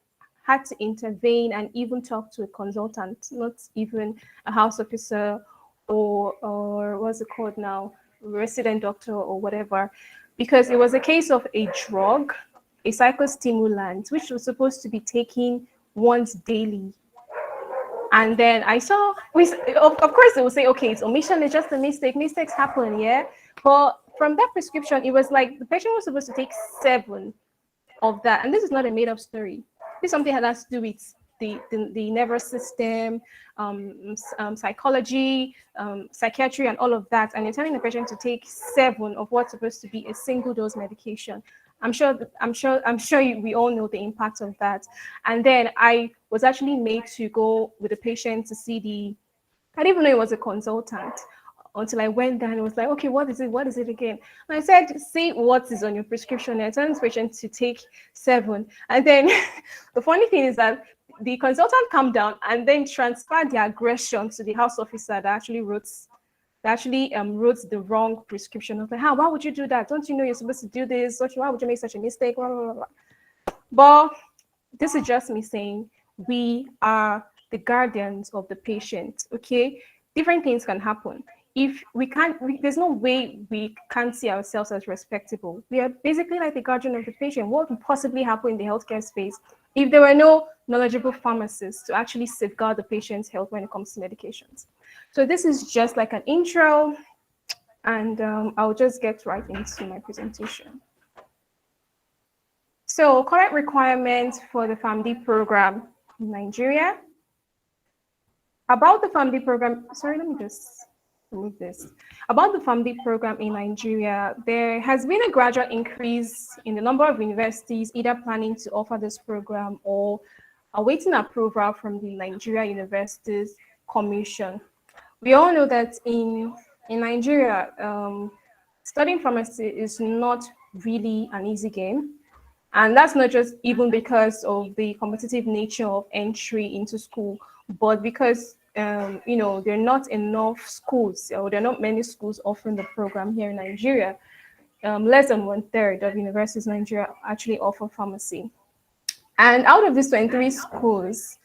had to intervene and even talk to a consultant, not even a house officer or what's it called now, resident doctor or whatever, because it was a case of a drug, a psychostimulant, which was supposed to be taken once daily. And then I saw, of course, they will say, okay, it's omission, it's just a mistake. Mistakes happen, yeah. But from that prescription, it was like the patient was supposed to take 7 of that. And this is not a made-up story. This is something that has to do with the nervous system, psychology, psychiatry, and all of that. And you're telling the patient to take 7 of what's supposed to be a single dose medication. I'm sure we all know the impact of that. And then I was actually made to go with the patient to see I didn't even know it was a consultant until I went there and it was like, okay, what is it? What is it again? And I said, see what is on your prescription. And I told this patient to take 7. And then the funny thing is that the consultant calmed down and then transferred the aggression to the house officer that actually wrote the wrong prescription. I was like, how? Why would you do that? Don't you know you're supposed to do this? Why would you make such a mistake? Blah, blah, blah, blah. But this is just me saying we are the guardians of the patient. Okay, different things can happen. If we can't, there's no way we can't see ourselves as respectable. We are basically like the guardian of the patient. What would possibly happen in the healthcare space if there were no knowledgeable pharmacists to actually safeguard the patient's health when it comes to medications? So this is just like an intro, and I'll just get right into my presentation. So current requirements for the Pharm.D program in Nigeria. About the Pharm.D program, sorry, let me just remove this. About the Pharm.D program in Nigeria, there has been a gradual increase in the number of universities either planning to offer this program or awaiting approval from the Nigeria Universities Commission. We all know that in Nigeria, studying pharmacy is not really an easy game. And that's not just even because of the competitive nature of entry into school, but because there are not enough schools, or there are not many schools offering the program here in Nigeria. Less than 1/3 of universities in Nigeria actually offer pharmacy. And out of these 23 schools,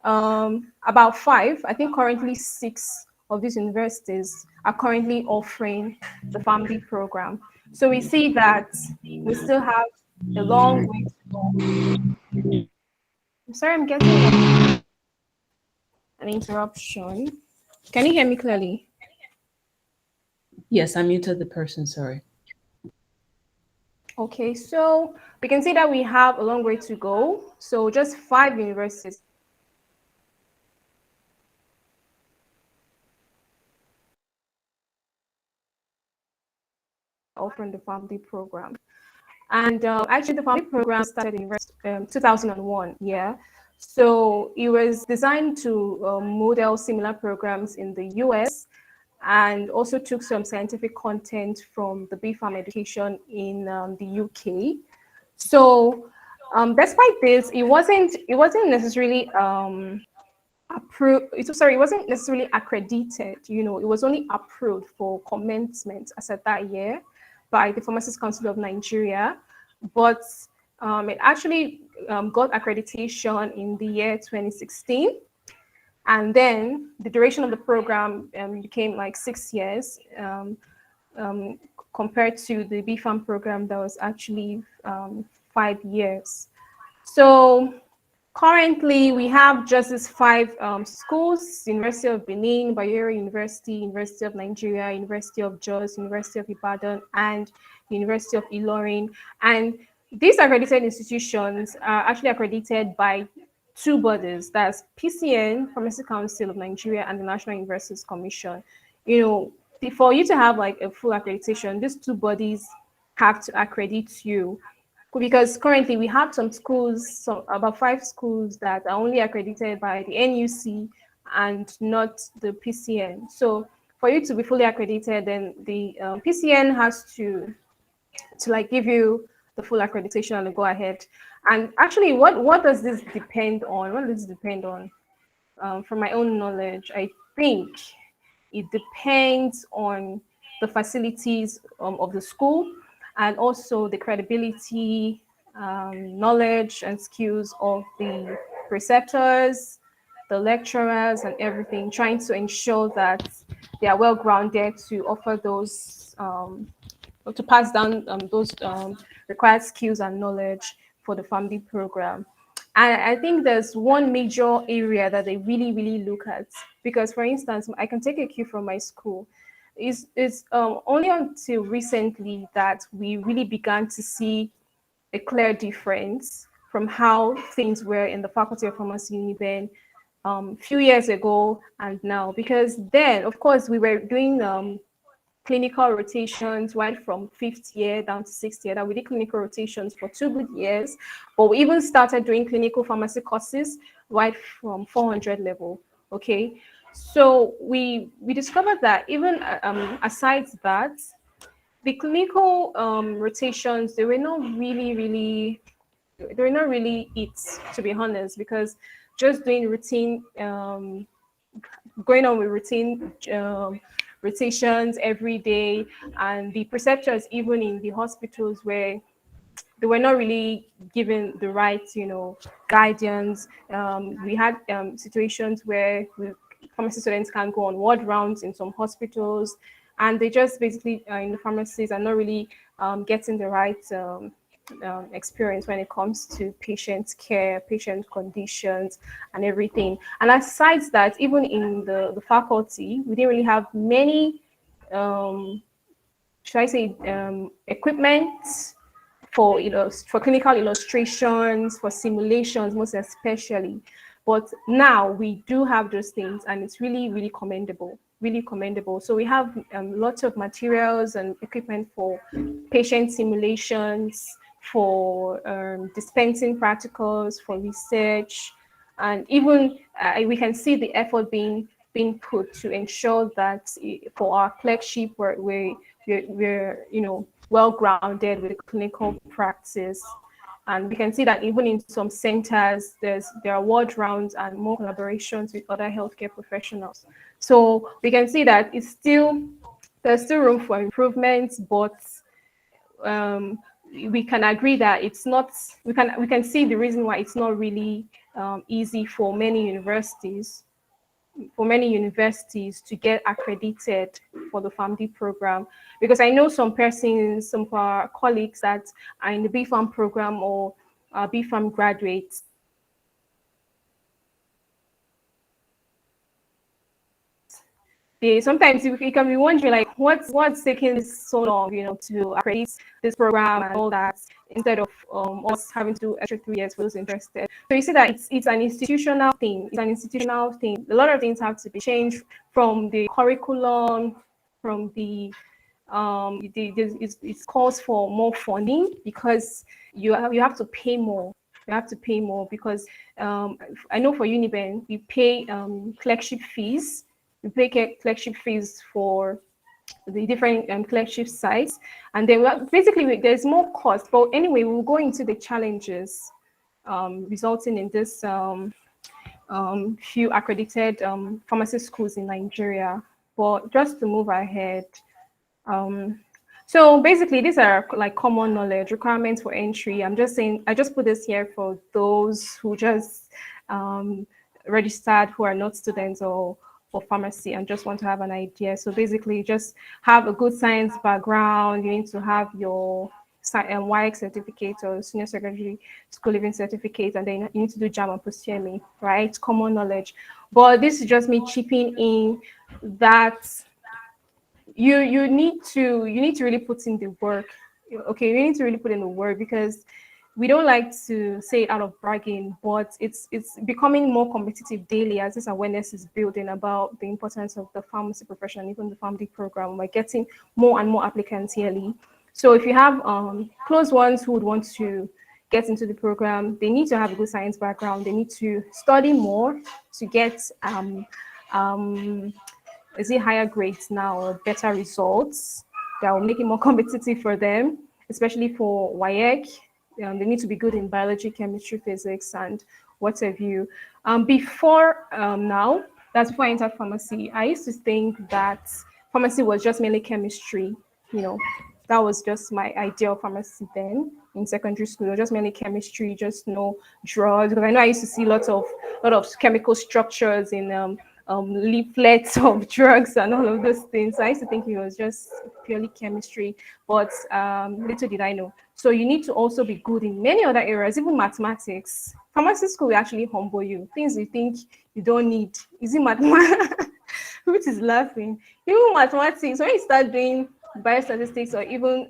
about 5, I think currently 6 of these universities are currently offering the Pharm.D program. So we see that we still have a long way to go. I'm sorry, I'm getting an interruption. Can you hear me clearly? Yes, I muted the person, sorry. Okay, so we can see that we have a long way to go. So just 5 universities offering the Pharm.D program. And actually, the Pharm.D program started in 2001. Yeah, so it was designed to model similar programs in the US, and also took some scientific content from the BPharm education in the UK. So, despite this, it wasn't necessarily approved. It wasn't necessarily accredited. It was only approved for commencement as at that year by the Pharmacists Council of Nigeria, but it actually got accreditation in the year 2016. And then the duration of the program became like 6 years, compared to the BPharm program that was actually 5 years. So currently, we have just these 5 schools: University of Benin, Bayero University, University of Nigeria, University of Jos, University of Ibadan, and University of Ilorin. And these accredited institutions are actually accredited by 2 bodies, that's PCN, Pharmacy Council of Nigeria, and the National Universities Commission. For you to have like a full accreditation, these 2 bodies have to accredit you, because currently we have some schools, about 5 schools that are only accredited by the NUC and not the PCN. So for you to be fully accredited, then the PCN has to like give you the full accreditation and the go ahead. And actually, what does this depend on? What does this depend on? From my own knowledge, I think it depends on the facilities of the school, and also the credibility, knowledge, and skills of the preceptors, the lecturers, and everything, trying to ensure that they are well grounded to offer those, or to pass down those required skills and knowledge for the Pharm.D program. And I think there's one major area that they really, really look at, because, for instance, I can take a cue from my school. It's only until recently that we really began to see a clear difference from how things were in the Faculty of Pharmacy Uniben few years ago and now. Because then, of course, we were doing clinical rotations right from 5th year down to 6th year. That we did clinical rotations for 2 good years, but we even started doing clinical pharmacy courses right from 400 level. Okay, so we discovered that even aside that, the clinical rotations, they were not really it, to be honest, because just doing routine, going on with routine rotations every day, and the preceptors even in the hospitals where they were not really given the right guidance. We had situations where pharmacy students can go on ward rounds in some hospitals, and they just basically in the pharmacies are not really getting the right experience when it comes to patient care, patient conditions, and everything. And aside that, even in the faculty, we didn't really have many, should I say, equipment for for clinical illustrations, for simulations, most especially. But now we do have those things, and it's really, really commendable. Really commendable. So we have lots of materials and equipment for patient simulations, for dispensing practicals, for research, and even we can see the effort being put to ensure that for our clerkship, we're well grounded with clinical practice. And we can see that even in some centers, there are ward rounds and more collaborations with other healthcare professionals. So we can see that there's still room for improvement, but we can agree that it's not. We can see the reason why it's not really easy for many universities to get accredited for the Pharm.D program, because I know some persons, some of our colleagues that are in the B.Pharm program or B.Pharm graduates. Sometimes you can be wondering, like, what's taking so long, to accredit this program and all that, instead of us having to do extra 3 years for those interested. So you see that it's an institutional thing. It's an institutional thing. A lot of things have to be changed, from the curriculum, from it calls for more funding, because you have to pay more. You have to pay more because I know for Uniben we pay clerkship fees. We pay clerkship fees for the different clerkship sites, and then basically there's more cost. But anyway, we'll go into the challenges resulting in this few accredited pharmacy schools in Nigeria. But just to move ahead, so basically these are like common knowledge requirements for entry. I'm just saying, I just put this here for those who just registered, who are not students or pharmacy and just want to have an idea. So basically, just have a good science background. You need to have your WAEC certificate or senior secondary school living certificate, and then you need to do JAM and post-UTME, right? Common knowledge. But this is just me chipping in that you need to really put in the work. Okay, you need to really put in the work, because we don't like to say it out of bragging, but it's becoming more competitive daily as this awareness is building about the importance of the pharmacy profession, even the Pharm.D program. We're getting more and more applicants yearly. So if you have close ones who would want to get into the program, they need to have a good science background. They need to study more to get higher grades now or better results that will make it more competitive for them, especially for WAEC. They need to be good in biology, chemistry, physics, and what have you. Before now, that's before I entered pharmacy, I used to think that pharmacy was just mainly chemistry. That was just my idea of pharmacy then in secondary school. Just mainly chemistry, just no drugs. Because I know I used to see lot of chemical structures in leaflets of drugs and all of those things. So I used to think it was just purely chemistry, but little did I know. So you need to also be good in many other areas, even mathematics. Pharmacy school will actually humble you. Things you think you don't need. Is it mathematics? Which is laughing. Even mathematics, when you start doing biostatistics or even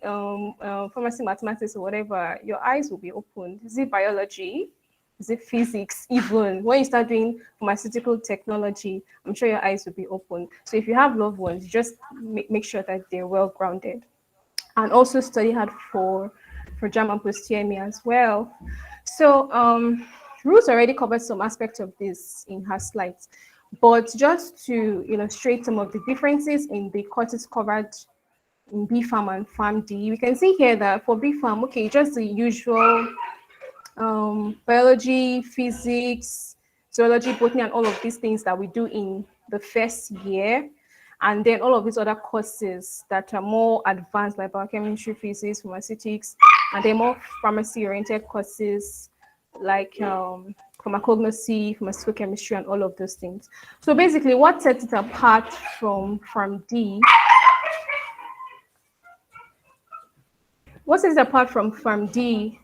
pharmacy mathematics or whatever, your eyes will be opened. Is it biology? Is it physics? Even when you start doing pharmaceutical technology, I'm sure your eyes will be open. So if you have loved ones, just make sure that they're well grounded, and also study hard for JAM and post-UTME as well. So Ruth already covered some aspects of this in her slides, but just to illustrate some of the differences in the courses covered in B.Pharm and Pharm.D, we can see here that for B.Pharm, okay, just the usual biology, physics, zoology, botany, and all of these things that we do in the first year. And then all of these other courses that are more advanced, like biochemistry, physics, pharmaceutics, and then more pharmacy-oriented courses like pharmacognosy, pharmaceutical chemistry, and all of those things. So basically, what sets it apart from Pharm.D? What sets it apart from Pharm.D?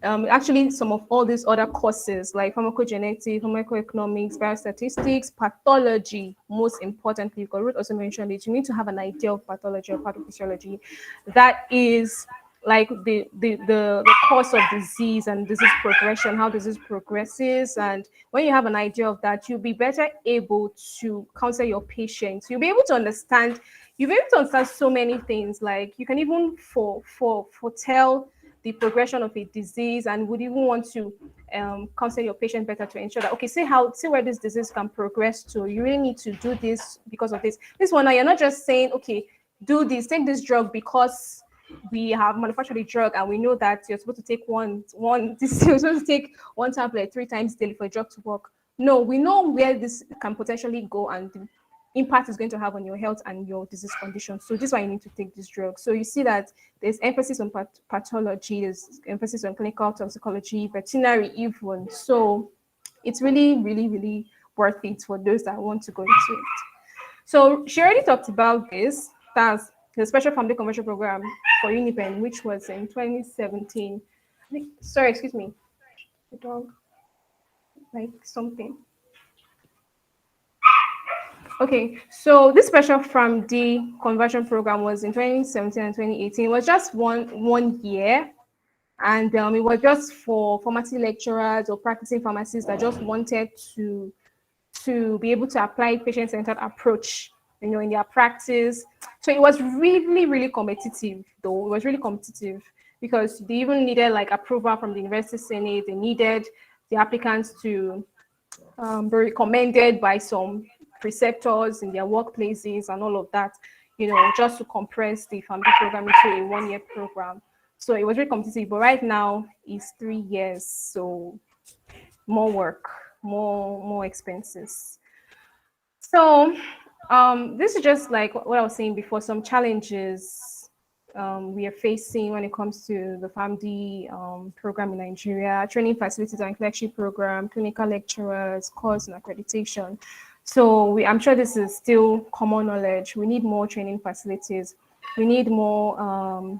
Actually, some of all these other courses like pharmacogenetics, pharmacoeconomics, biostatistics, pathology, most importantly, because Ruth also mentioned it, you need to have an idea of pathology or pathophysiology. That is like the cause of disease and disease progression, how disease progresses. And when you have an idea of that, you'll be better able to counsel your patients. You'll be able to understand so many things. Like you can even foretell the progression of a disease, and would even want to counsel your patient better to ensure that, okay, see where this disease can progress to. You really need to do this because of this. This one, now you're not just saying, okay, do this, take this drug because we have manufactured a drug and we know that you're supposed to take you're supposed to take one tablet 3 times daily for a drug to work. No, we know where this can potentially go and the impact is going to have on your health and your disease condition. So this is why you need to take this drug. So you see that there's emphasis on pathology, there's emphasis on clinical toxicology, veterinary even. So it's really, really, really worth it for those that want to go into it. So she already talked about this. That's the Special Pharm.D Conversion Program for Unipen, which was in 2017. Sorry, excuse me. The dog, like something. Okay, so this Special Pharm.D Conversion Program was in 2017 and 2018. It was just one year. And it was just for pharmacy lecturers or practicing pharmacists that just wanted to be able to apply patient-centered approach, in their practice. So it was really, really competitive, though. It was really competitive because they even needed like approval from the University Senate. They needed the applicants to be recommended by some preceptors in their workplaces and all of that, just to compress the Pharm.D program into a one-year program. So it was very competitive, but right now it's 3 years, so more work, more expenses. So this is just like what I was saying before, some challenges we are facing when it comes to the Pharm.D program in Nigeria: training facilities and clerkship program, clinical lecturers, course and accreditation. So I'm sure this is still common knowledge. We need more training facilities. We need more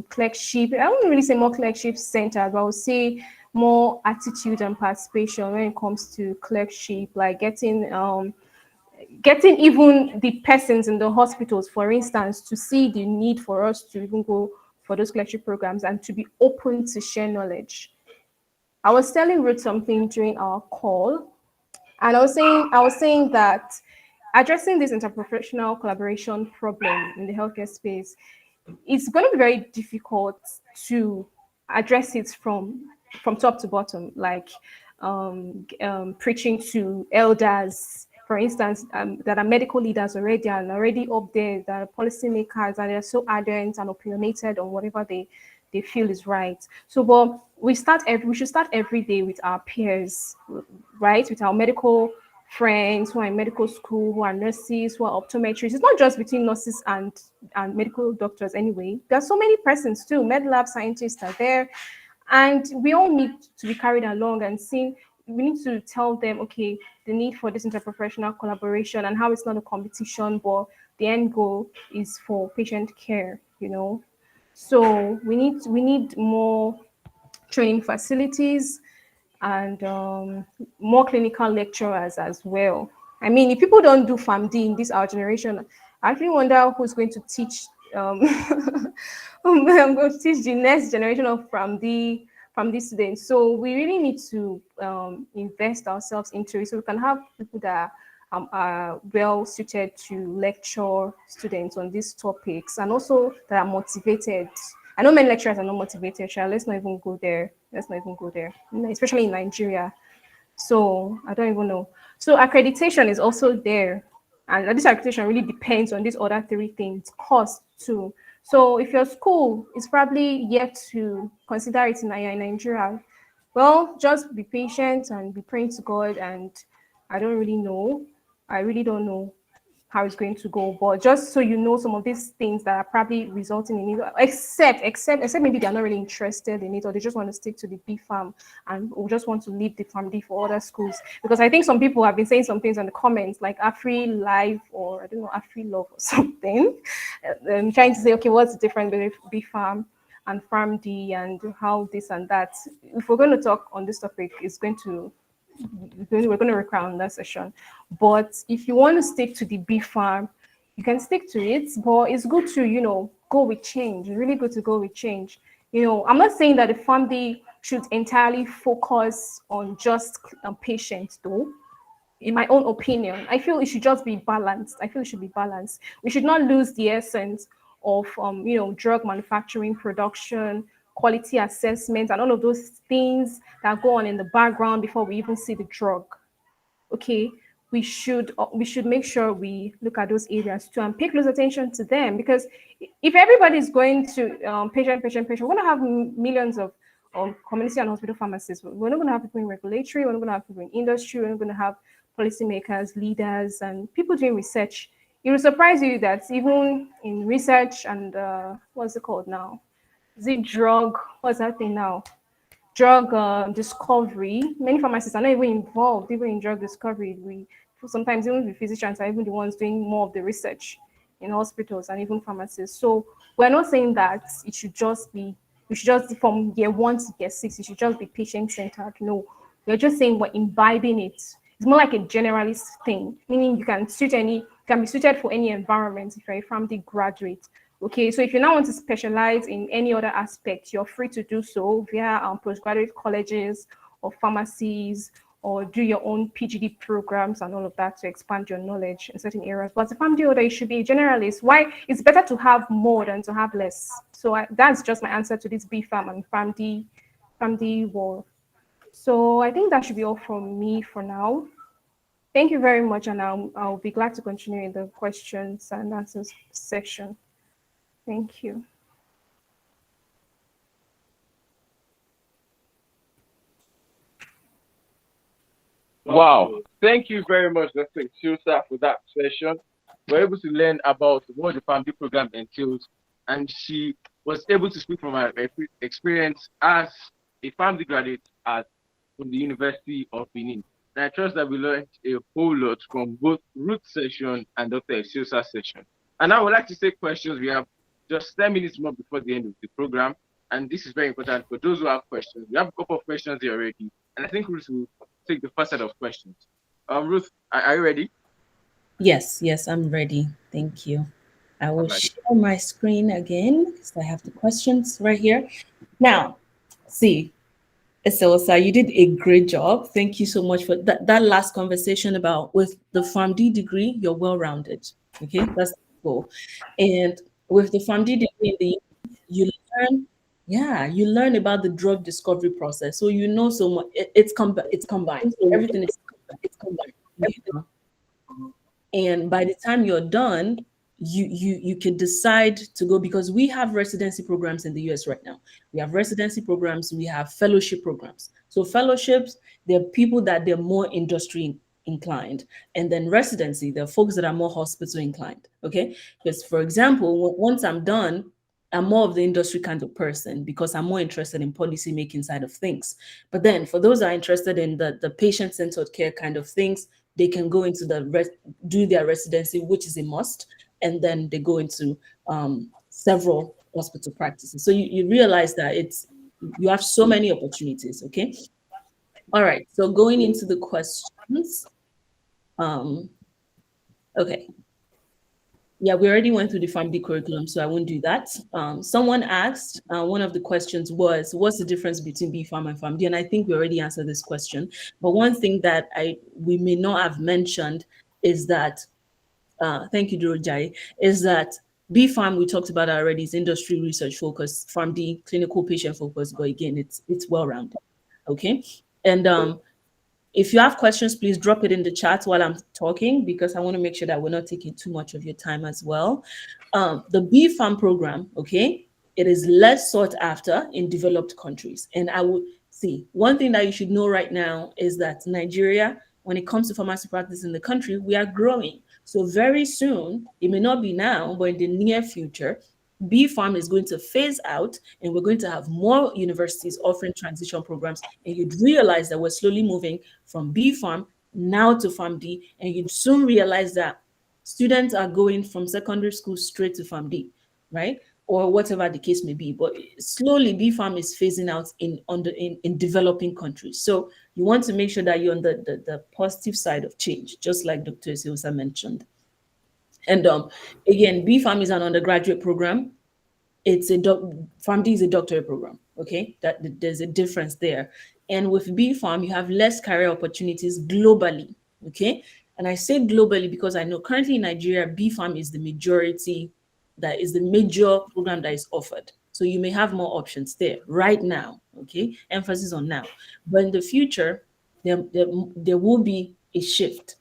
clerkship. I wouldn't really say more clerkship centers, but I would say more attitude and participation when it comes to clerkship, like getting even the persons in the hospitals, for instance, to see the need for us to even go for those clerkship programs and to be open to share knowledge. I was telling Ruth something during our call, and I was saying that addressing this interprofessional collaboration problem in the healthcare space, it's going to be very difficult to address it from top to bottom, like preaching to elders, for instance, that are medical leaders already and already up there, that are policymakers, and they're so ardent and opinionated on whatever they feel is right. So, but we should start every day with our peers, right? With our medical friends who are in medical school, who are nurses, who are optometrists. It's not just between nurses and medical doctors anyway. There are so many persons too. Med lab scientists are there. And we all need to be carried along and seen. We need to tell them, okay, the need for this interprofessional collaboration and how it's not a competition, but the end goal is for patient care, So we need more training facilities and more clinical lecturers as well. I mean, if people don't do Pharm.D in this our generation, I actually wonder who's going to teach. I'm going to teach the next generation of Pharm.D students. So we really need to invest ourselves into it, so we can have people that are well suited to lecture students on these topics, and also that are motivated. I know many lecturers are not motivated. Let's not even go there. Let's not even go there, especially in Nigeria. So I don't even know. So accreditation is also there. And this accreditation really depends on these other three things: cost too. So if your school is probably yet to consider it in Nigeria, well, just be patient and be praying to God. And I don't really know. I really don't know how it's going to go, but just so you know some of these things that are probably resulting in it, except maybe they're not really interested in it, or they just want to stick to the B farm and or just want to leave the Pharm.D for other schools. Because I think some people have been saying some things in the comments like Afri Live, or I don't know, Afri Love or something, trying to say, okay, what's the difference between B farm and Pharm.D and how this and that. If we're going to talk on this topic, we're going to recount that session. But if you want to stick to the B farm, you can stick to it. But it's good to, go with change. It's really good to go with change. I'm not saying that the Pharm.D should entirely focus on just patients, though. In my own opinion, I feel it should just be balanced. I feel it should be balanced. We should not lose the essence of, drug manufacturing, production, quality assessment, and all of those things that go on in the background before we even see the drug. Okay, we should make sure we look at those areas too and pay close attention to them, because if everybody is going to patient, we're going to have millions of community and hospital pharmacists. We're not going to have people in regulatory, we're not going to have people in industry, we're not going to have policymakers, leaders, and people doing research. It will surprise you that even in research and what's it called now? Is it drug? What's that thing now? Drug discovery. Many pharmacists are not even involved even in drug discovery. We sometimes even the physicians are even the ones doing more of the research in hospitals and even pharmacists. So we're not saying that it should just be, we should just from year 1 to year 6 it should just be patient centered. No, we're just saying we're imbibing it. It's more like a generalist thing, meaning you can be suited for any environment if you're a Pharm.D graduate. Okay, so if you now want to specialize in any other aspect, you're free to do so via postgraduate colleges or pharmacies, or do your own PGD programs and all of that to expand your knowledge in certain areas. But as a Pharm.D holder, you should be a generalist. Why? It's better to have more than to have less. So that's just my answer to this BPharm and Pharm.D war. So I think that should be all from me for now. Thank you very much, and I'll be glad to continue in the questions and answers section. Thank you. Wow. Thank you very much, Dr. Shilsa, for that session. We're able to learn about what the Pharm.D program entails, and she was able to speak from her experience as a Pharm.D graduate from the University of Benin. And I trust that we learned a whole lot from both Ruth's session and Dr. Shilsa's session. And I would like to take questions. We have just 10 minutes more before the end of the program, and this is very important for those who have questions. We have a couple of questions here already, and I think Ruth will take the first set of questions. Ruth, are you ready? Yes, I'm ready. Thank you. I will share my screen again because I have the questions right here. Now, see, Eselsa, you did a great job. Thank you so much for that last conversation about with the Pharm.D degree, you're well-rounded. Okay, that's cool. And with the Pharm.D degree, you learn about the drug discovery process. So you know so much. It's combined. Everything is combined. And by the time you're done, you can decide to go, because we have residency programs in the US right now. We have residency programs, we have fellowship programs. So fellowships, they're people that they're more industry inclined, and then residency, they're folks that are more hospital inclined. Okay, because for example, once I'm done, I'm more of the industry kind of person because I'm more interested in policy making side of things. But then for those that are interested in the patient-centered care kind of things, they can go into do their residency, which is a must, and then they go into several hospital practices. So you realize that you have so many opportunities. Okay. All right. So going into the questions. Okay. Yeah, we already went through the Pharm.D curriculum, so I won't do that. Someone asked, one of the questions was, what's the difference between BPharm and Pharm.D? And I think we already answered this question. But one thing that we may not have mentioned is that, thank you, Durojai, is that BPharm, we talked about already, is industry research focused, Pharm.D, clinical patient focused, but again, it's well-rounded, okay? And if you have questions, please drop it in the chat while I'm talking, because I want to make sure that we're not taking too much of your time as well. The BPharm program, okay, it is less sought after in developed countries. And I would see, one thing that you should know right now is that Nigeria, when it comes to pharmacy practice in the country, we are growing. So very soon, it may not be now, but in the near future, BPharm is going to phase out, and we're going to have more universities offering transition programs. And you'd realize that we're slowly moving from BPharm now to Pharm.D, and you'd soon realize that students are going from secondary school straight to Pharm.D, right? Or whatever the case may be. But slowly, BPharm is phasing out in developing countries. So you want to make sure that you're on the positive side of change, just like Dr. Isiosa mentioned. And again, BPharm is an undergraduate program. It's Pharm.D is a doctorate program. Okay, there's a difference there. And with BPharm, you have less career opportunities globally. Okay, and I say globally because I know currently in Nigeria, BPharm is the majority, that is the major program that is offered. So you may have more options there right now. Okay, emphasis on now. But in the future, there will be a shift.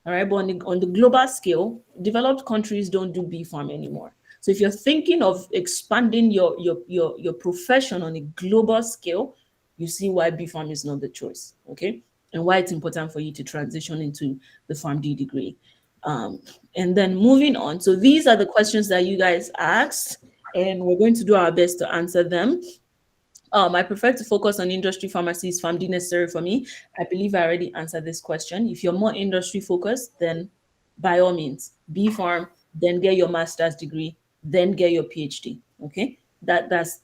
All right, but on the global scale, developed countries don't do bee farm anymore. So if you're thinking of expanding your profession on a global scale, you see why bee farm is not the choice, okay? And why it's important for you to transition into the Pharm.D degree. And then moving on. So these are the questions that you guys asked, and we're going to do our best to answer them. I prefer to focus on industry pharmacies. Pharm.D necessary for me? I believe I already answered this question. If you're more industry focused, then by all means, B Pharm, then get your master's degree, then get your PhD. Okay, that's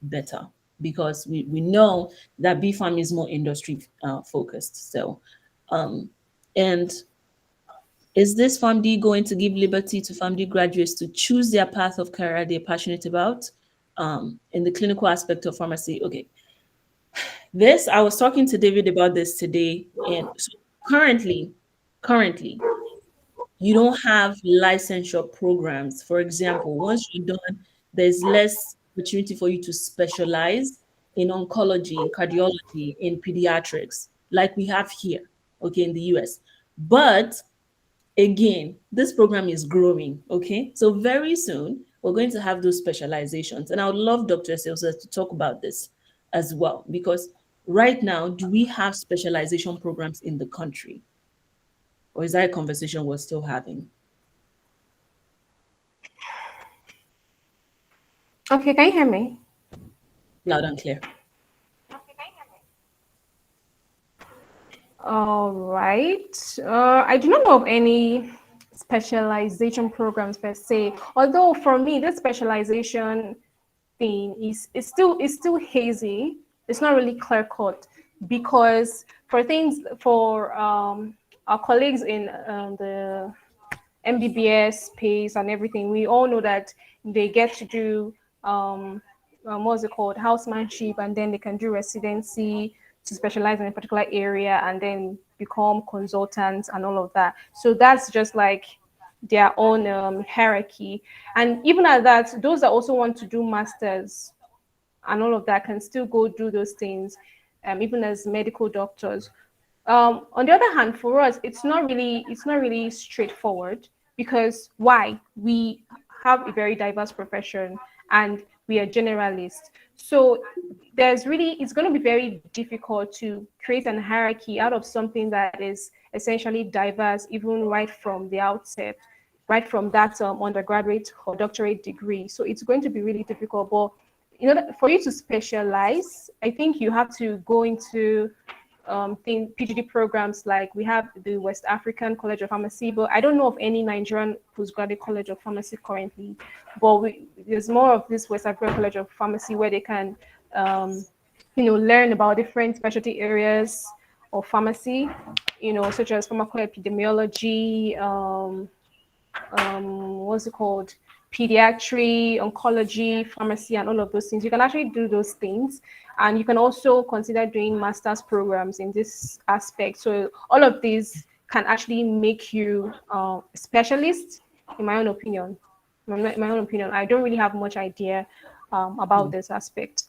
better because we know that B Pharm is more industry focused. So, and is this Pharm.D going to give liberty to Pharm.D graduates to choose their path of career they're passionate about? In the clinical aspect of pharmacy. Okay, this I was talking to David about this today, and so currently, you don't have licensure programs. For example, once you're done, there's less opportunity for you to specialize in oncology, in cardiology, in pediatrics, like we have here, okay, in the US. But again, this program is growing, okay? So very soon, we're going to have those specializations. And I would love Dr. Silsa to talk about this as well, because right now, do we have specialization programs in the country? Or is that a conversation we're still having? Okay, can you hear me? Loud and clear. All right. I do not know of any specialization programs per se. Although for me, this specialization thing is still hazy. It's not really clear cut because for our colleagues in the MBBS space and everything, we all know that they get to do what's it called, housemanship, and then they can do residency to specialize in a particular area and then become consultants and all of that. So that's just like their own hierarchy. And even at that, those that also want to do masters and all of that can still go do those things, even as medical doctors. On the other hand, for us, it's not really straightforward because why? We have a very diverse profession and we are generalists. So it's going to be very difficult to create an hierarchy out of something that is essentially diverse, even right from the outset, right from that undergraduate or doctorate degree. So it's going to be really difficult. But for you to specialize, I think you have to go into PGD programs like we have the West African College of Pharmacy, but I don't know of any Nigerian postgraduate college of pharmacy currently. But there's more of this West African College of Pharmacy where they can, learn about different specialty areas of pharmacy, such as pharmacoepidemiology, what's it called? Pediatry, oncology, pharmacy, and all of those things. You can actually do those things. And you can also consider doing master's programs in this aspect. So all of these can actually make you a specialist, in my own opinion. I don't really have much idea about this aspect.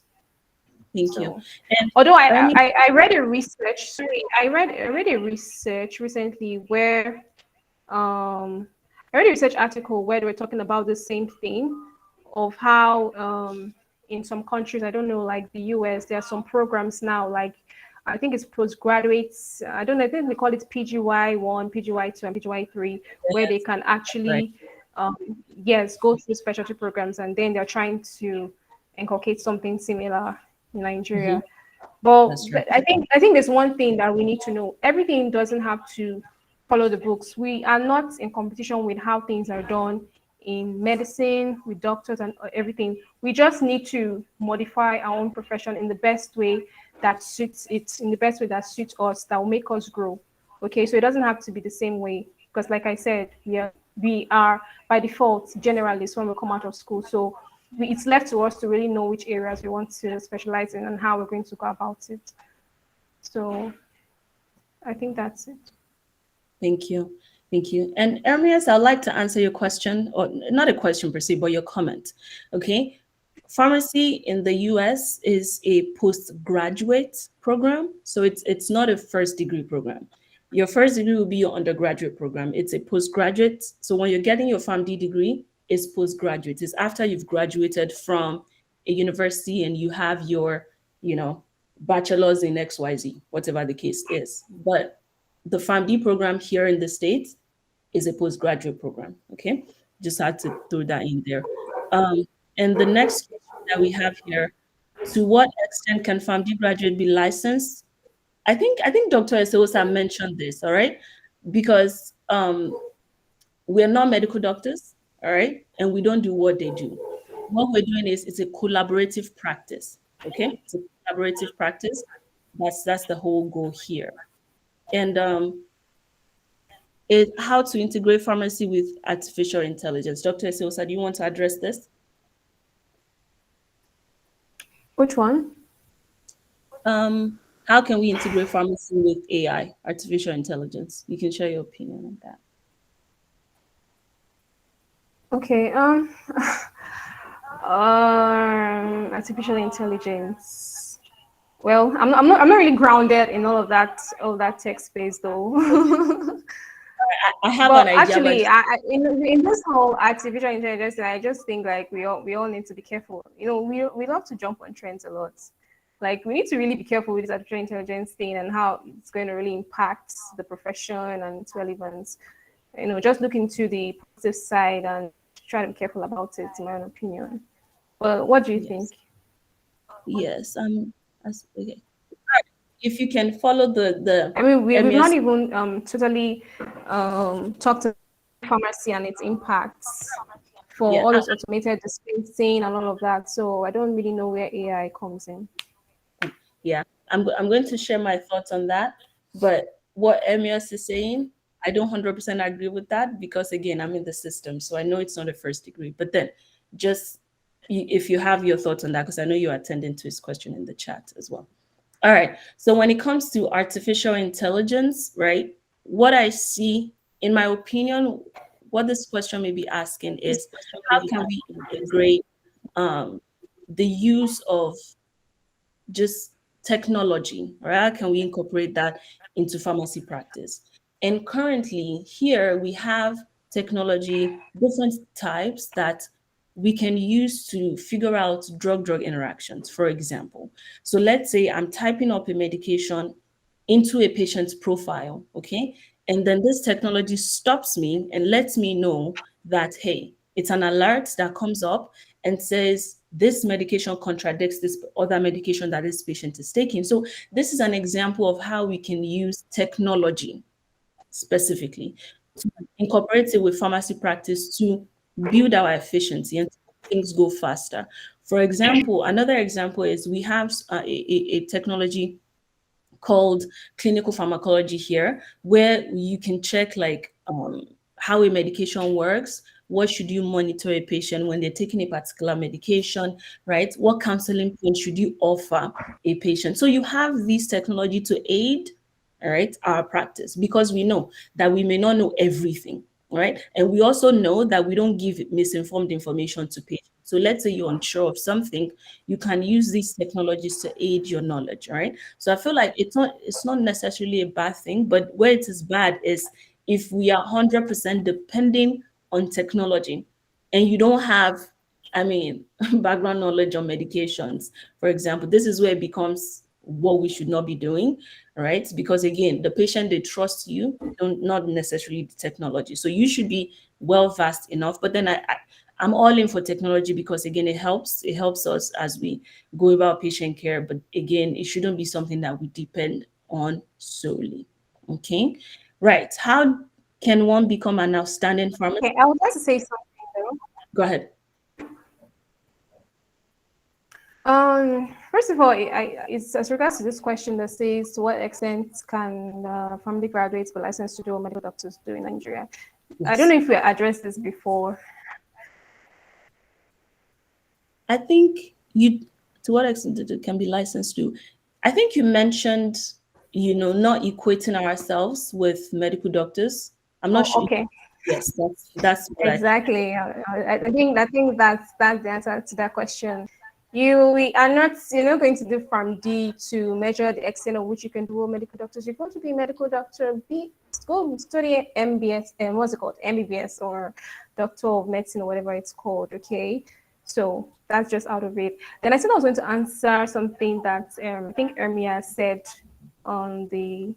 Thank you. And although I read a research, I read a research recently where I read a research article where they were talking about the same thing of how in some countries, I don't know, like the US, there are some programs now, like I think it's postgraduates. I don't know, I think they call it PGY1, PGY2, and PGY3, where they can actually, go through specialty programs, and then they're trying to inculcate something similar in Nigeria. But I think there's one thing that we need to know. Everything doesn't have to follow the books. We are not in competition with how things are done in medicine, with doctors and everything. We just need to modify our own profession in the best way that suits it, in the best way that suits us, that will make us grow. Okay, so it doesn't have to be the same way because, like I said, we are by default generalists when we come out of school. So it's left to us to really know which areas we want to specialize in and how we're going to go about it. So I think that's it. Thank you. Thank you. And Ermias, I'd like to answer your question, or not a question per se, but your comment. Okay. Pharmacy in the US is a postgraduate program. So it's not a first degree program. Your first degree will be your undergraduate program. It's a postgraduate. So when you're getting your Pharm.D degree, it's postgraduate. It's after you've graduated from a university and you have your, bachelor's in XYZ, whatever the case is. But the Pharm.D program here in the States is a postgraduate program. Okay. Just had to throw that in there. And the next question that we have here, to what extent can Pharm.D graduate be licensed? I think Dr. Eseosa mentioned this, all right? Because we're not medical doctors, all right? And we don't do what they do. What we're doing is it's a collaborative practice, okay? It's a collaborative practice. That's the whole goal here. And how to integrate pharmacy with artificial intelligence. Dr. Eseosa, do you want to address this? Which one? How can we integrate pharmacy with AI, artificial intelligence? You can share your opinion on that. Okay. Artificial intelligence. Well, I'm not really grounded in all of that tech space though. I have But an idea. actually, in this whole artificial intelligence, I just think like we all need to be careful. We love to jump on trends a lot. Like we need to really be careful with this artificial intelligence thing and how it's going to really impact the profession and its relevance. Just look into the positive side and try to be careful about it, in my own opinion. Well, what do you think? Yes. Okay. If you can follow the I mean, we've not MES even totally talked about pharmacy and its impacts for Yeah, all those automated dispensing and all of that. So I don't really know where AI comes in. yeah. I'm going to share my thoughts on that. But what MES is saying, I don't 100% agree with that because again, I'm in the system, so I know it's not a first degree. But then, just if you have your thoughts on that, because I know you're attending to his question in the chat as well. All right. So when it comes to artificial intelligence, right, what I see, in my opinion, what this question may be asking is how can we integrate the use of just technology, right? How can we incorporate that into pharmacy practice? And currently here we have technology, different types that we can use to figure out drug-drug interactions, for example. So let's say I'm typing up a medication into a patient's profile, okay? And then this technology stops me and lets me know that, hey, it's an alert that comes up and says this medication contradicts this other medication that this patient is taking. So this is an example of how we can use technology specifically to incorporate it with pharmacy practice to build our efficiency and things go faster. For example, another example is we have a technology called clinical pharmacology here, where you can check like how a medication works, what should you monitor a patient when they're taking a particular medication, right? What counseling point should you offer a patient? So you have this technology to aid, all right, our practice because we know that we may not know everything, right? And we also know that we don't give misinformed information to patients. So let's say you're unsure of something, you can use these technologies to aid your knowledge, right? So I feel like it's not necessarily a bad thing, but where it is bad is if we are 100% depending on technology and you don't have, I mean, background knowledge on medications, for example, this is where it becomes what we should not be doing, right? Because again, the patient, they trust you, not necessarily the technology. So you should be well versed enough. But then I'm all in for technology because again, it helps us as we go about patient care. But again, it shouldn't be something that we depend on solely. Okay, right. How can one become an outstanding pharmacist? Okay, I would like to say something though. Go ahead. First of all, it's as regards to this question that says, to what extent can pharmacy graduates be licensed to do what medical doctors do in Nigeria? Yes. I don't know if we addressed this before. I think to what extent it can be licensed to? I think you mentioned, not equating ourselves with medical doctors. I'm not sure. Okay. Yes, that's what Exactly. I think that's the answer to that question. We are not, you're not going to do Pharm.D to measure the extent of which you can do medical doctors. If you want to be a medical doctor, go study MBS and what's it called? MBBS or Doctor of Medicine or whatever it's called. Okay. So that's just out of it. Then I said I was going to answer something that I think Ermia said on the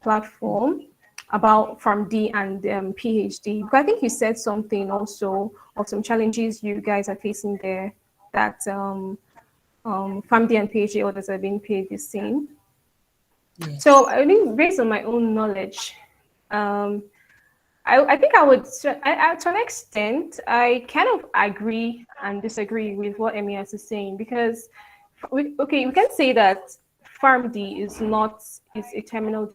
platform about Pharm.D and PhD. Because I think you said something also of some challenges you guys are facing there, that Pharm.D and PhD orders are being paid the same. Yes. So I think based on my own knowledge, I think I would, to an extent, I kind of agree and disagree with what Emias is saying, because, we can say that Pharm.D is not, is a terminal,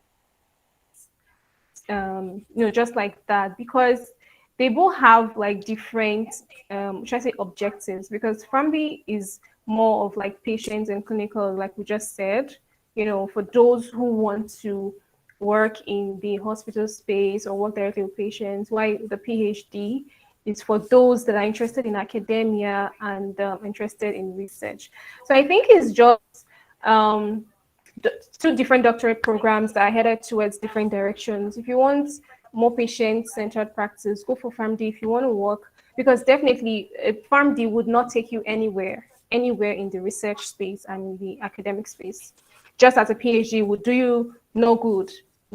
just like that, because they both have like different, should I say, objectives, because Pharm.D is more of like patients and clinical, like we just said, for those who want to work in the hospital space or work directly with patients, while the PhD is for those that are interested in academia and interested in research. So I think it's just um, two different doctorate programs that are headed towards different directions. If you want more patient-centered practice, go for Pharm.D. If you want to work, because definitely Pharm.D would not take you anywhere in the research space and in the academic space. Just as a PhD would do you no good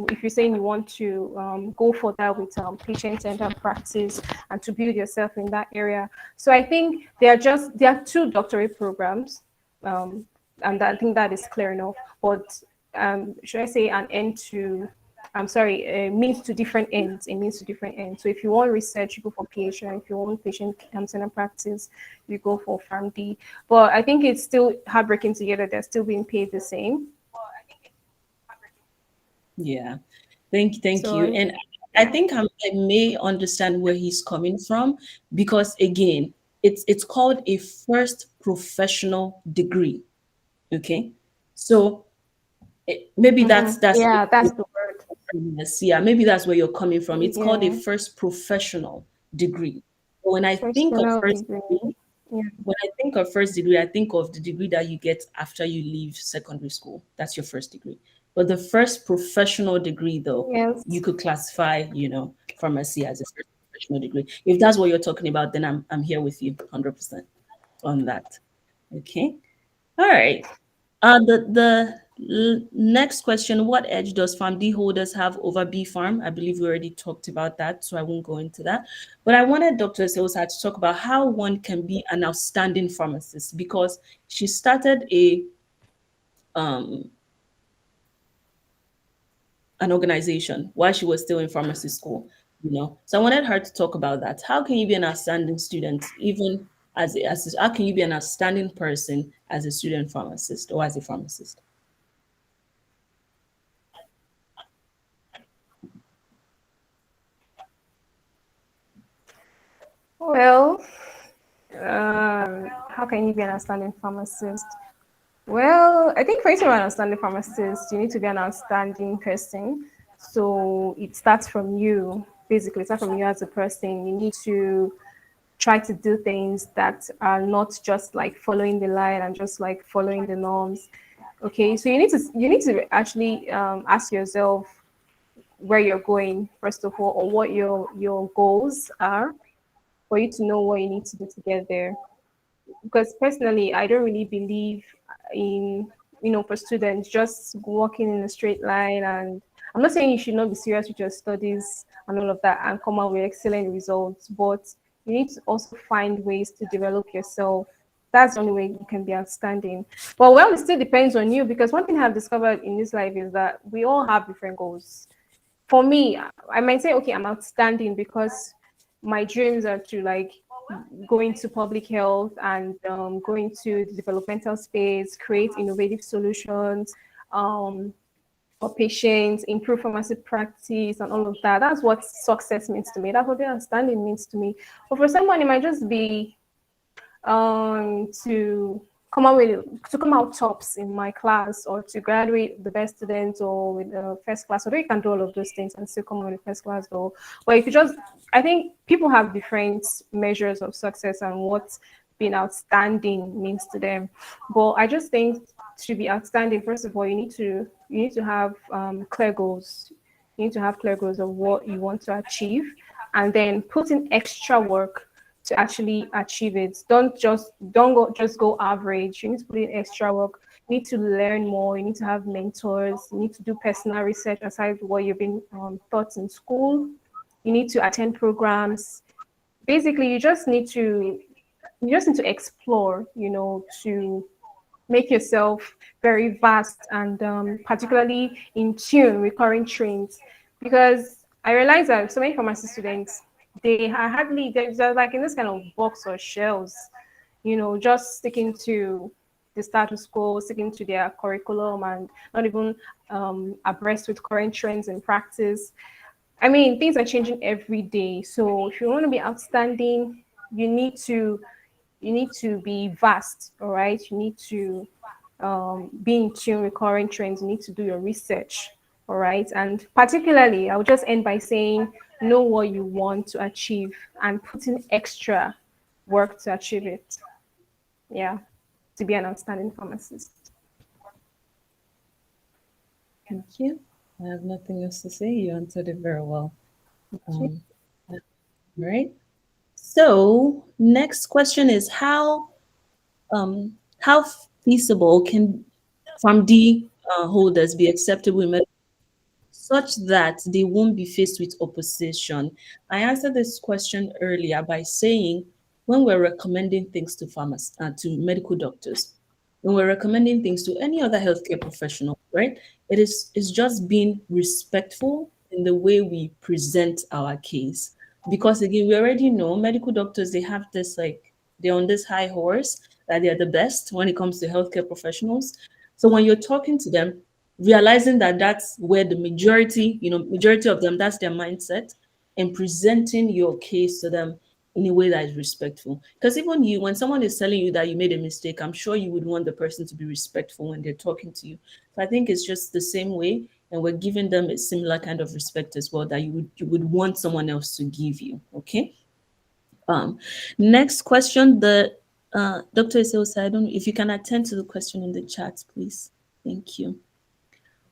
if you're saying you want to go for that with patient-centered practice and to build yourself in that area. So I think there are two doctorate programs, and I think that is clear enough. But should I say an end to, I'm sorry, means to different ends. It means to different ends. So if you want research, you go for PhD. If you want patient-centered practice, you go for Pharm.D. But I think it's still heartbreaking to hear that they're still being paid the same. Yeah. Thank So, you. And I think I may understand where he's coming from, because again, it's called a first professional degree. Okay. So maybe that's yeah, that's the word. yes, yeah, maybe that's where you're coming from. It's called a Yeah, first professional degree. When I think of personal first degree. degree, Yeah, when I think of first degree, I think of the degree that you get after you leave secondary school. That's your first degree. But the first professional degree, though, you yes. could classify, pharmacy as a first professional degree. If that's what you're talking about, then I'm here with you 100% on that. Okay. All right. The next question: what edge does Pharm.D holders have over B Farm? I believe we already talked about that, so I won't go into that. But I wanted Dr. Seosa to talk about how one can be an outstanding pharmacist, because she started um, an organization while she was still in pharmacy school. So I wanted her to talk about that. How can you be an outstanding student, even how can you be an outstanding person as a student pharmacist or as a pharmacist? Well, how can you be an outstanding pharmacist? Well, I think for you to be an outstanding pharmacist, you need to be an outstanding person. So it starts from you, basically. It starts from you as a person. You need to try to do things that are not just like following the line and just like following the norms. Okay, so you need to actually ask yourself where you're going first of all, or what your goals are, for you to know what you need to do to get there. Because personally, I don't really believe in, for students just walking in a straight line. And I'm not saying you should not be serious with your studies and all of that and come out with excellent results, but you need to also find ways to develop yourself. That's the only way you can be outstanding. But well, it still depends on you, because one thing I've discovered in this life is that we all have different goals. For me, I might say, okay, I'm outstanding because my dreams are to like go into public health and go into the developmental space, create innovative solutions for patients, improve pharmacy practice, and all of that. That's what success means to me. That's what the outstanding means to me. But for someone, it might just be to come out tops in my class, or to graduate the best student, or with the first class. Although you can do all of those things and still come out with first class, though. But if you just, I think people have different measures of success and what being outstanding means to them. But I just think to be outstanding, first of all, you need to have clear goals. You need to have clear goals of what you want to achieve, and then put in extra work to actually achieve it. Don't go average. You need to put in extra work. You need to learn more. You need to have mentors. You need to do personal research aside what you've been taught in school. You need to attend programs. Basically, you just need to explore, to make yourself very vast and particularly in tune with current trends. Because I realize that so many pharmacy students, they're like in this kind of box or shells, just sticking to the status quo, sticking to their curriculum, and not even abreast with current trends and practice. I mean, things are changing every day. So if you want to be outstanding, you need to be vast, all right? You need to be in tune with current trends. You need to do your research, all right? And particularly, I'll just end by saying, know what you want to achieve and put in extra work to achieve it. Yeah, to be an outstanding pharmacist. Thank you. I have nothing else to say. You answered it very well. Right. So next question is how feasible can Pharm.D holders be acceptable in medicine such that they won't be faced with opposition? I answered this question earlier by saying when we're recommending things to to medical doctors, when we're recommending things to any other healthcare professional, right? It's just being respectful in the way we present our case. Because again, we already know medical doctors, they have this like they're on this high horse that they're the best when it comes to healthcare professionals. So when you're talking to them, realizing that that's where the majority of them, that's their mindset, and presenting your case to them in a way that is respectful. Because even you, when someone is telling you that you made a mistake, I'm sure you would want the person to be respectful when they're talking to you. So I think it's just the same way, and we're giving them a similar kind of respect as well that you would want someone else to give you. Okay. Next question. The Dr. Iseosa, I don't know if you can attend to the question in the chat, please. Thank you.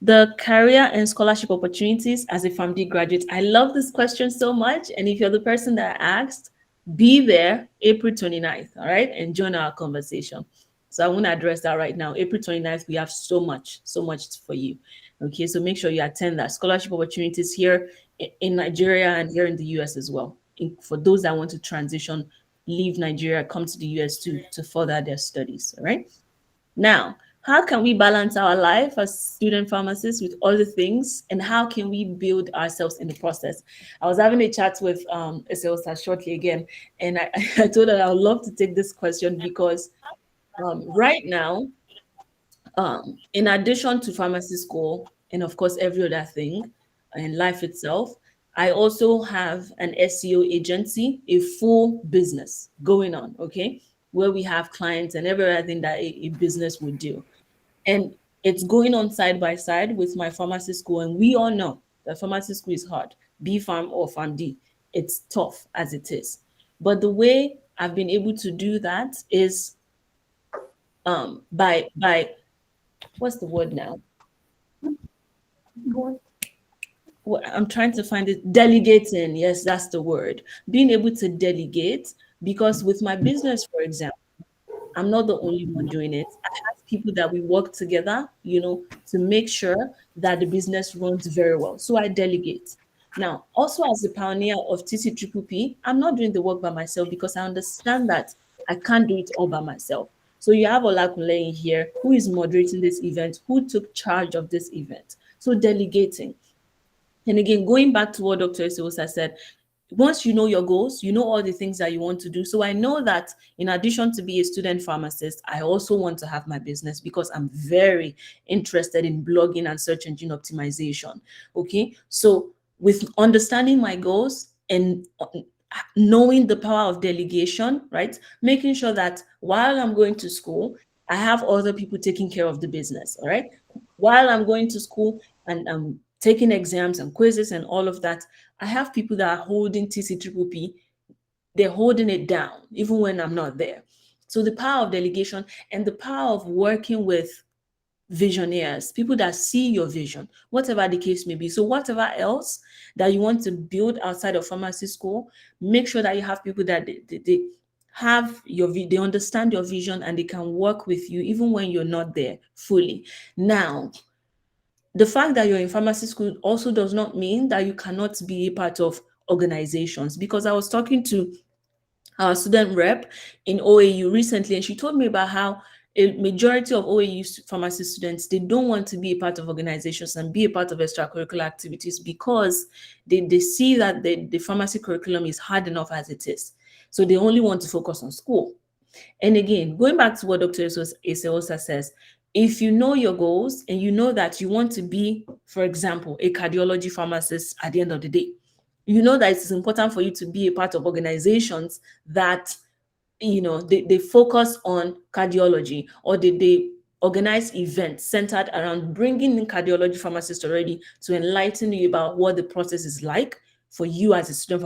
The career and scholarship opportunities as a Pharm.D graduate. I love this question so much. And if you're the person that asked, be there April 29th, all right? And join our conversation. So I want to address that right now. April 29th, we have so much for you. Okay, so make sure you attend that. Scholarship opportunities here in Nigeria and here in the US as well. For those that want to transition, leave Nigeria, come to the US to further their studies, all right? Now, how can we balance our life as student pharmacists with all the things, and how can we build ourselves in the process? I was having a chat with Iseosa shortly again, and I told her I would love to take this question because right now, in addition to pharmacy school and of course every other thing and life itself, I also have an SEO agency, a full business going on, okay, where we have clients and everything that a business would do. And it's going on side by side with my pharmacy school. And we all know that pharmacy school is hard, B Pharm or Pharm.D. It's tough as it is. But the way I've been able to do that is by what's the word now? I'm trying to find it. Delegating. Yes, that's the word. Being able to delegate, because with my business, for example, I'm not the only one doing it. I have people that we work together, to make sure that the business runs very well. So I delegate. Now, also as the pioneer of TCPPP, I'm not doing the work by myself because I understand that I can't do it all by myself. So you have Olakunle in here who is moderating this event, who took charge of this event. So delegating. And again, going back to what Dr. Iseosa said, once you know your goals, you know all the things that you want to do. So I know that in addition to be a student pharmacist, I also want to have my business because I'm very interested in blogging and search engine optimization. Okay. So with understanding my goals and knowing the power of delegation, right? Making sure that while I'm going to school, I have other people taking care of the business. All right. While I'm going to school and I'm taking exams and quizzes and all of that, I have people that are holding TCPPP. They're holding it down even when I'm not there. So the power of delegation and the power of working with visionaries, people that see your vision, whatever the case may be. So whatever else that you want to build outside of pharmacy school, make sure that you have people that they have they understand your vision and they can work with you even when you're not there fully. Now, the fact that you're in pharmacy school also does not mean that you cannot be a part of organizations, because I was talking to our student rep in OAU recently, and she told me about how a majority of OAU pharmacy students, they don't want to be a part of organizations and be a part of extracurricular activities because they see that the pharmacy curriculum is hard enough as it is. So they only want to focus on school. And again, going back to what Dr. Iseosa says, if you know your goals and you know that you want to be, for example, a cardiology pharmacist at the end of the day, you know that it's important for you to be a part of organizations that, they focus on cardiology, or they organize events centered around bringing in cardiology pharmacists already to enlighten you about what the process is like for you as a student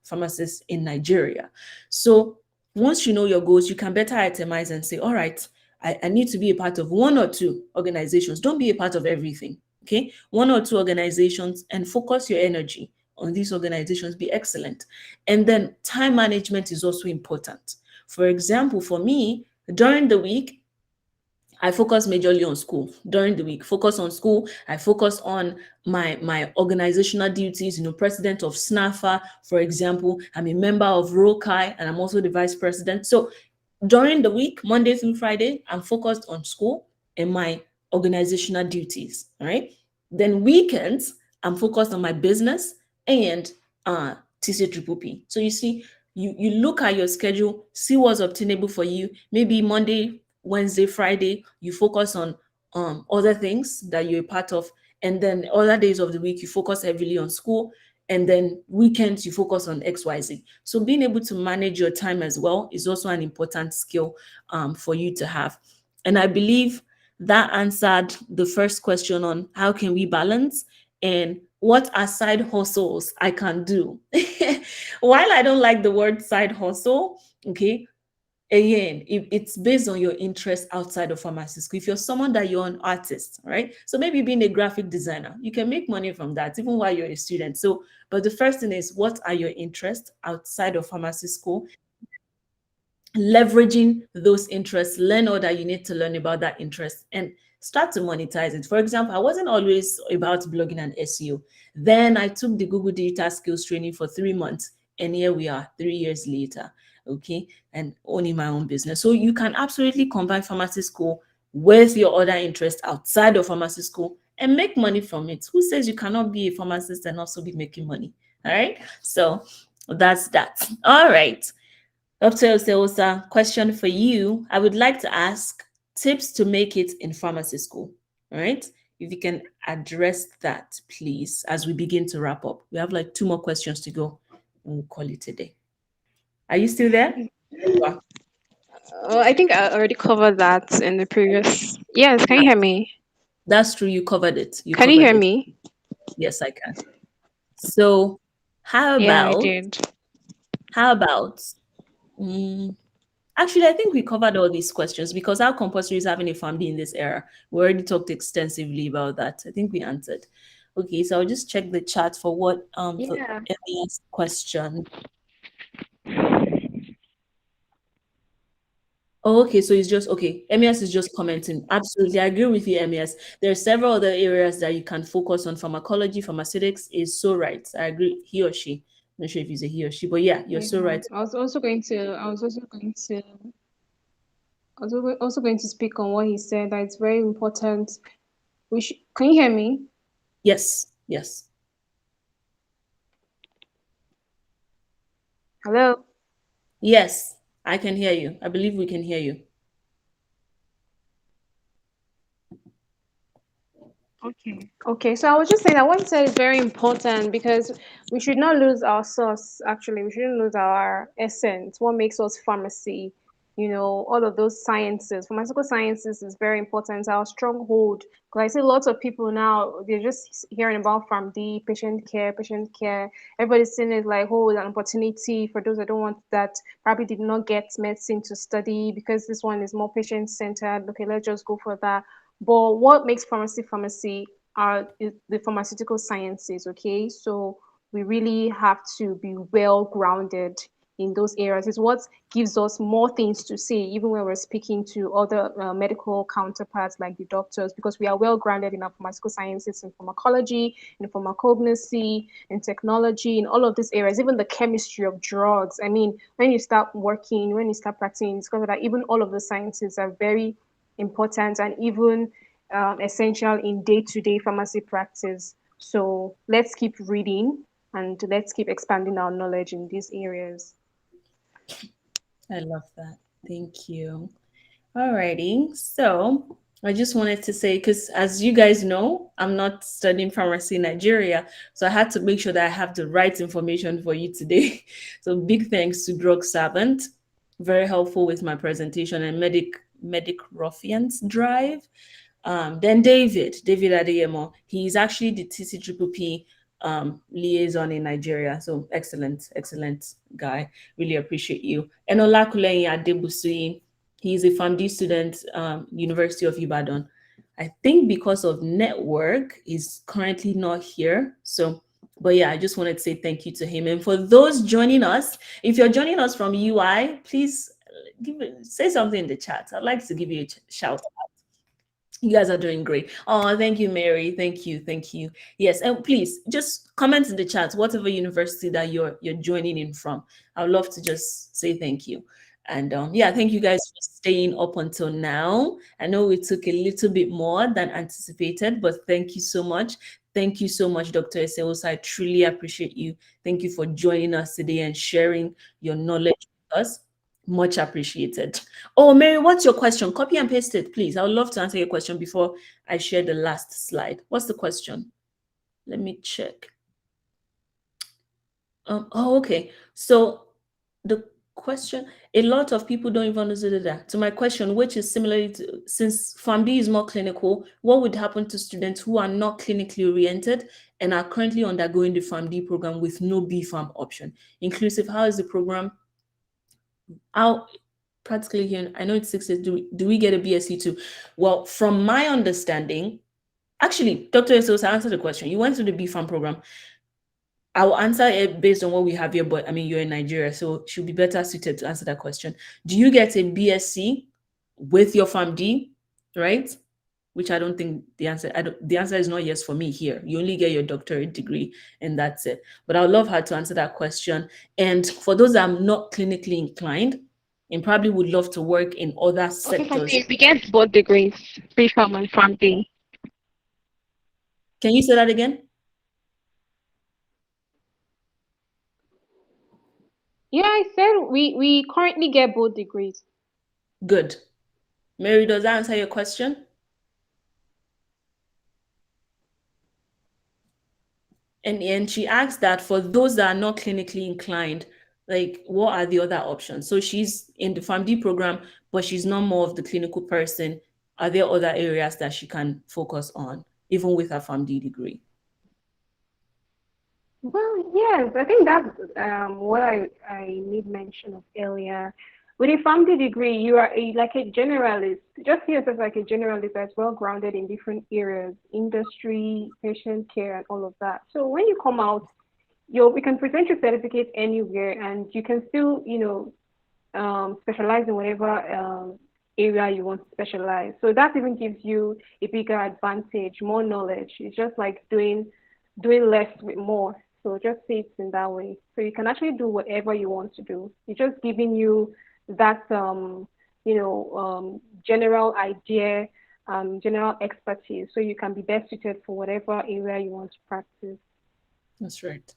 pharmacist in Nigeria. So once you know your goals, you can better itemize and say, all right, I need to be a part of one or two organizations. Don't be a part of everything. Okay, one or two organizations, and focus your energy on these organizations. Be excellent. And then time management is also important. For example, for me, during the week, I focus majorly on school. During the week, focus on school. I focus on my organizational duties. President of SNAFA, for example. I'm a member of ROCAI, and I'm also the vice president. So during the week, Monday through Friday, I'm focused on school and my organizational duties. All right. Then weekends, I'm focused on my business and TCPPP. So you see, you look at your schedule, see what's obtainable for you. Maybe Monday, Wednesday, Friday, you focus on other things that you're a part of, and then other days of the week you focus heavily on school, and then weekends you focus on XYZ. So being able to manage your time as well is also an important skill for you to have. And I believe that answered the first question on how can we balance and what are side hustles I can do. While I don't like the word side hustle, okay, again, it's based on your interest outside of pharmacy school. If you're someone that you're an artist, right? So maybe being a graphic designer, you can make money from that even while you're a student. So, but the first thing is, what are your interests outside of pharmacy school? Leveraging those interests, learn all that you need to learn about that interest and start to monetize it. For example, I wasn't always about blogging and SEO. Then I took the Google Digital Skills training for 3 months, and here we are 3 years later, okay, and owning my own business. So you can absolutely combine pharmacy school with your other interests outside of pharmacy school and make money from it. Who says you cannot be a pharmacist and also be making money? All right, so that's that. All right. Dr. Oseosa, question for you. I would like to ask tips to make it in pharmacy school. All right. If you can address that, please, as we begin to wrap up. We have like 2 more questions to go, and we'll call it a day. Are you still there? You are. I think I already covered that in the previous. Yes, can you hear me? That's true. You covered it. You Can you covered hear it. me? Yes, I can. So, how Yeah, I about, did. how about, mm, actually, I think we covered all these questions because how compulsory is having a Pharm.D in this era? We already talked extensively about that. I think we answered. Okay, so I'll just check the chat for what for Yeah. Emia's question. Oh, okay, so it's just okay. Emias is just commenting. Absolutely, I agree with you, Emias. There are several other areas that you can focus on. Pharmacology, pharmaceutics is so right. I agree. He or she. I'm not sure if he's a he or she, but yeah, you're Yeah. so right. I was also going to. I was also going to. I was also going to speak on what he said. That it's very important. We should. Can you hear me? Yes, yes. Hello. Yes, I can hear you. I believe we can hear you. Okay. Okay. So I was just saying that what he said is very important because we should not lose our source. Actually, we shouldn't lose our essence. What makes us pharmacy? all of those sciences. Pharmaceutical sciences is very important, our stronghold. Because I see lots of people now, they're just hearing about Pharm.D, patient care, patient care. Everybody's seeing it like, oh, an opportunity for those that don't want that, probably did not get medicine to study because this one is more patient-centered. Okay, let's just go for that. But what makes pharmacy are the pharmaceutical sciences, okay? So we really have to be well grounded in those areas. It's what gives us more things to say, even when we're speaking to other medical counterparts like the doctors, because we are well grounded in our pharmaceutical sciences, in pharmacology, in pharmacognosy, in technology, in all of these areas, even the chemistry of drugs. I mean, when you start working, when you start practicing, you discover that even all of the sciences are very important and even essential in day-to-day pharmacy practice. So let's keep reading and let's keep expanding our knowledge in these areas. I love that. Thank you. Alrighty. So I just wanted to say, because as you guys know, I'm not studying pharmacy in Nigeria. So I had to make sure that I have the right information for you today. So big thanks to Drug Savant. Very helpful with my presentation, and Medic Ruffians Drive. Then David Adeyemo, he's actually the TCPPP liaison in Nigeria. So excellent guy. Really appreciate you. And Olakuleyin Adebusui, he's a Pharm.D student, University of Ibadan. I think because of network, he's currently not here. So, but yeah, I just wanted to say thank you to him. And for those joining us, if you're joining us from UI, please say something in the chat. I'd like to give you a shout. You guys are doing great. Oh, thank you, Mary. Thank you. Yes, and please just comment in the chat whatever university that you're joining in from. I'd love to just say thank you. And yeah, thank you guys for staying up until now. I know it took a little bit more than anticipated, but thank you so much. Thank you so much, Dr. Eseosa. I truly appreciate you. Thank you for joining us today and sharing your knowledge with us. Much appreciated. Oh, Mary, what's your question? Copy and paste it, please. I would love to answer your question before I share the last slide. What's the question? Let me check. Oh, okay. So the question, a lot of people don't even know that. So my question, which is similarly to, since Pharm.D is more clinical, what would happen to students who are not clinically oriented and are currently undergoing the Pharm.D program with no B-Pharm option? Inclusive, how is the program? How practically here, I know it's 6 years, do we get a BSc too? Well, from my understanding, actually, Dr. Esosa answered the question. You went to the B-Pharm program. I'll answer it based on what we have here, but I mean, you're in Nigeria, so she'll be better suited to answer that question. Do you get a BSc with your Pharm.D, right? Which I don't think the answer is not yes for me here. You only get your doctorate degree and that's it. But I would love her to answer that question. And for those that are not clinically inclined and probably would love to work in other sectors. Okay, we get both degrees, B-Pharm and Pharm.D. Can you say that again? Yeah, I said we currently get both degrees. Good. Mary, does that answer your question? And she asked that for those that are not clinically inclined, like what are the other options? So she's in the Pharm.D program, but she's not more of the clinical person. Are there other areas that she can focus on, even with her Pharm.D degree? Well, yes, I think that's what I made mention of earlier. With a Pharm.D degree, you are like a generalist. Just see yourself like a generalist that's well grounded in different areas, industry, patient care, and all of that. So when you come out, we can present your certificate anywhere, and you can still, specialize in whatever area you want to specialize. So that even gives you a bigger advantage, more knowledge. It's just like doing less with more. So just see it in that way. So you can actually do whatever you want to do. It's just giving you that general idea, general expertise, so you can be best suited for whatever area you want to practice. That's right.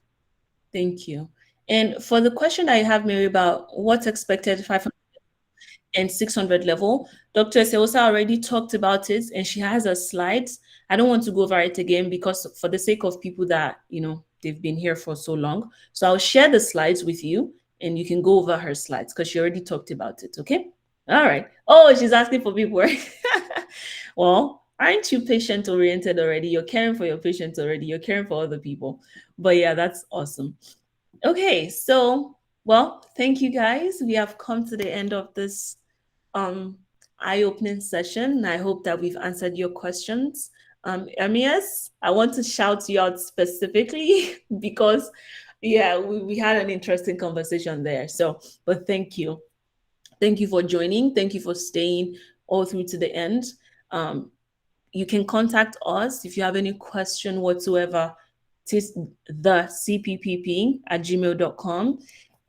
Thank you. And for the question I have, Mary, about what's expected 500 and 600 level, Dr. Seosa already talked about it, and she has her slides. I don't want to go over it again because for the sake of people that, they've been here for so long. So I'll share the slides with you and you can go over her slides because she already talked about it, okay? All right. Oh, she's asking for people. Well, aren't you patient oriented already? You're caring for your patients already. You're caring for other people. But yeah, that's awesome. Okay, so well, thank you guys. We have come to the end of this eye-opening session. I hope that we've answered your questions. MES, I want to shout you out specifically because yeah, we had an interesting conversation there. So, but thank you. Thank you for joining. Thank you for staying all through to the end. Um, you can contact us if you have any question whatsoever. Tis the cppp@gmail.com.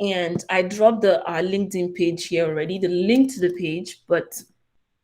And I dropped the our LinkedIn page here already, the link to the page. But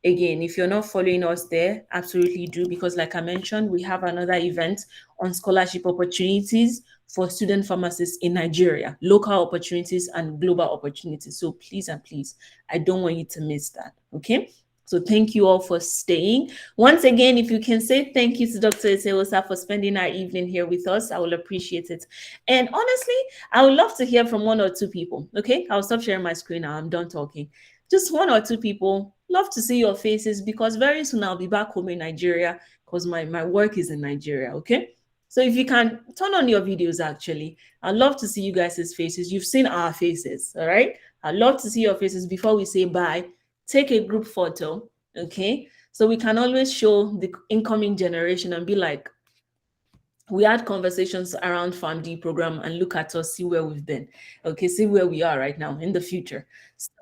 again, if you're not following us there, absolutely do, because like I mentioned, we have another event on scholarship opportunities for student pharmacists in Nigeria, local opportunities and global opportunities. So please and please, I don't want you to miss that. Okay. So thank you all for staying. Once again, if you can say thank you to Dr. Eseosa for spending our evening here with us, I will appreciate it. And honestly, I would love to hear from one or two people. Okay, I'll stop sharing my screen now. I'm done talking. Just one or two people. Love to see your faces because very soon I'll be back home in Nigeria because my work is in Nigeria. Okay. So if you can turn on your videos, actually, I'd love to see you guys' faces. You've seen our faces. All right. I'd love to see your faces before we say bye. Take a group photo. Okay. So we can always show the incoming generation and be like, we had conversations around Pharm.D program and look at us, see where we've been. Okay. See where we are right now in the future. So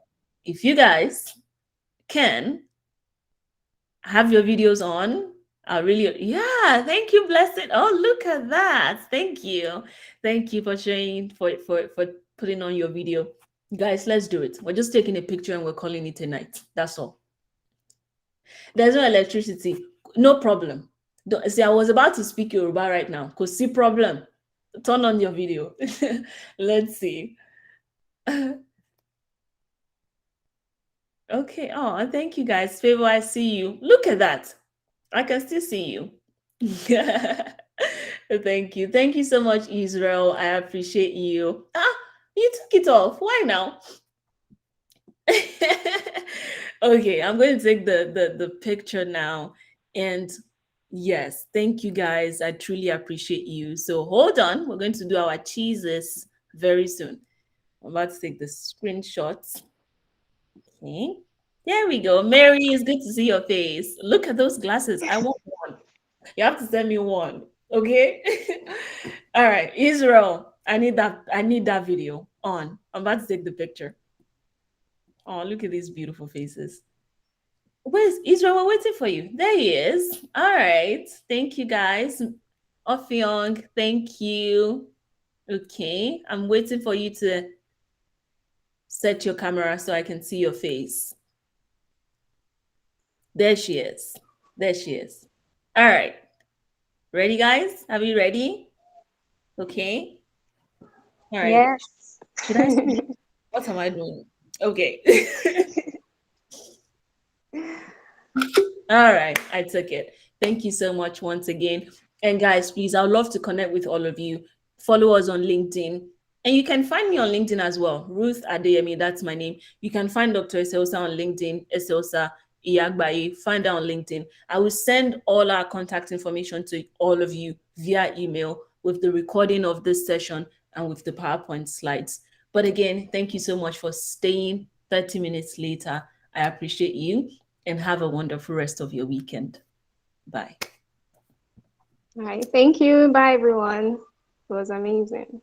if you guys can have your videos on, I really, yeah, thank you, Blessed. Oh, look at that. Thank you for sharing, for putting on your video. Guys, let's do it. We're just taking a picture and we're calling it a night. That's all. There's no electricity, no problem. See, I was about to speak Yoruba right now because see problem. Turn on your video. Let's see. Okay. Oh, thank you guys. Favor, I see you. Look at that. I can still see you. Thank you. Thank you so much, Israel. I appreciate you. Ah, you took it off. Why now? Okay, I'm going to take the picture now. And yes, thank you guys. I truly appreciate you. So hold on. We're going to do our cheeses very soon. I'm about to take the screenshots. Okay. There we go. Mary, it's good to see your face. Look at those glasses. I want one. You have to send me one. Okay. All right. Israel, I need that video on. I'm about to take the picture. Oh, look at these beautiful faces. Where's Israel? We're waiting for you. There he is. All right. Thank you guys. Ofyong, thank you. Okay. I'm waiting for you to set your camera so I can see your face. There she is. There she is. All right. Ready, guys? Are we ready? Okay. All right. Yes. Should I? What am I doing? Okay. All right. I took it. Thank you so much once again. And guys, please, I would love to connect with all of you. Follow us on LinkedIn. And you can find me on LinkedIn as well. Ruth Adeyemi, that's my name. You can find Dr. Eseosa on LinkedIn, Eseosa Iyagbaye. Find her on LinkedIn. I will send all our contact information to all of you via email with the recording of this session and with the PowerPoint slides. But again, thank you so much for staying 30 minutes later. I appreciate you and have a wonderful rest of your weekend. Bye. All right. Thank you. Bye, everyone. It was amazing.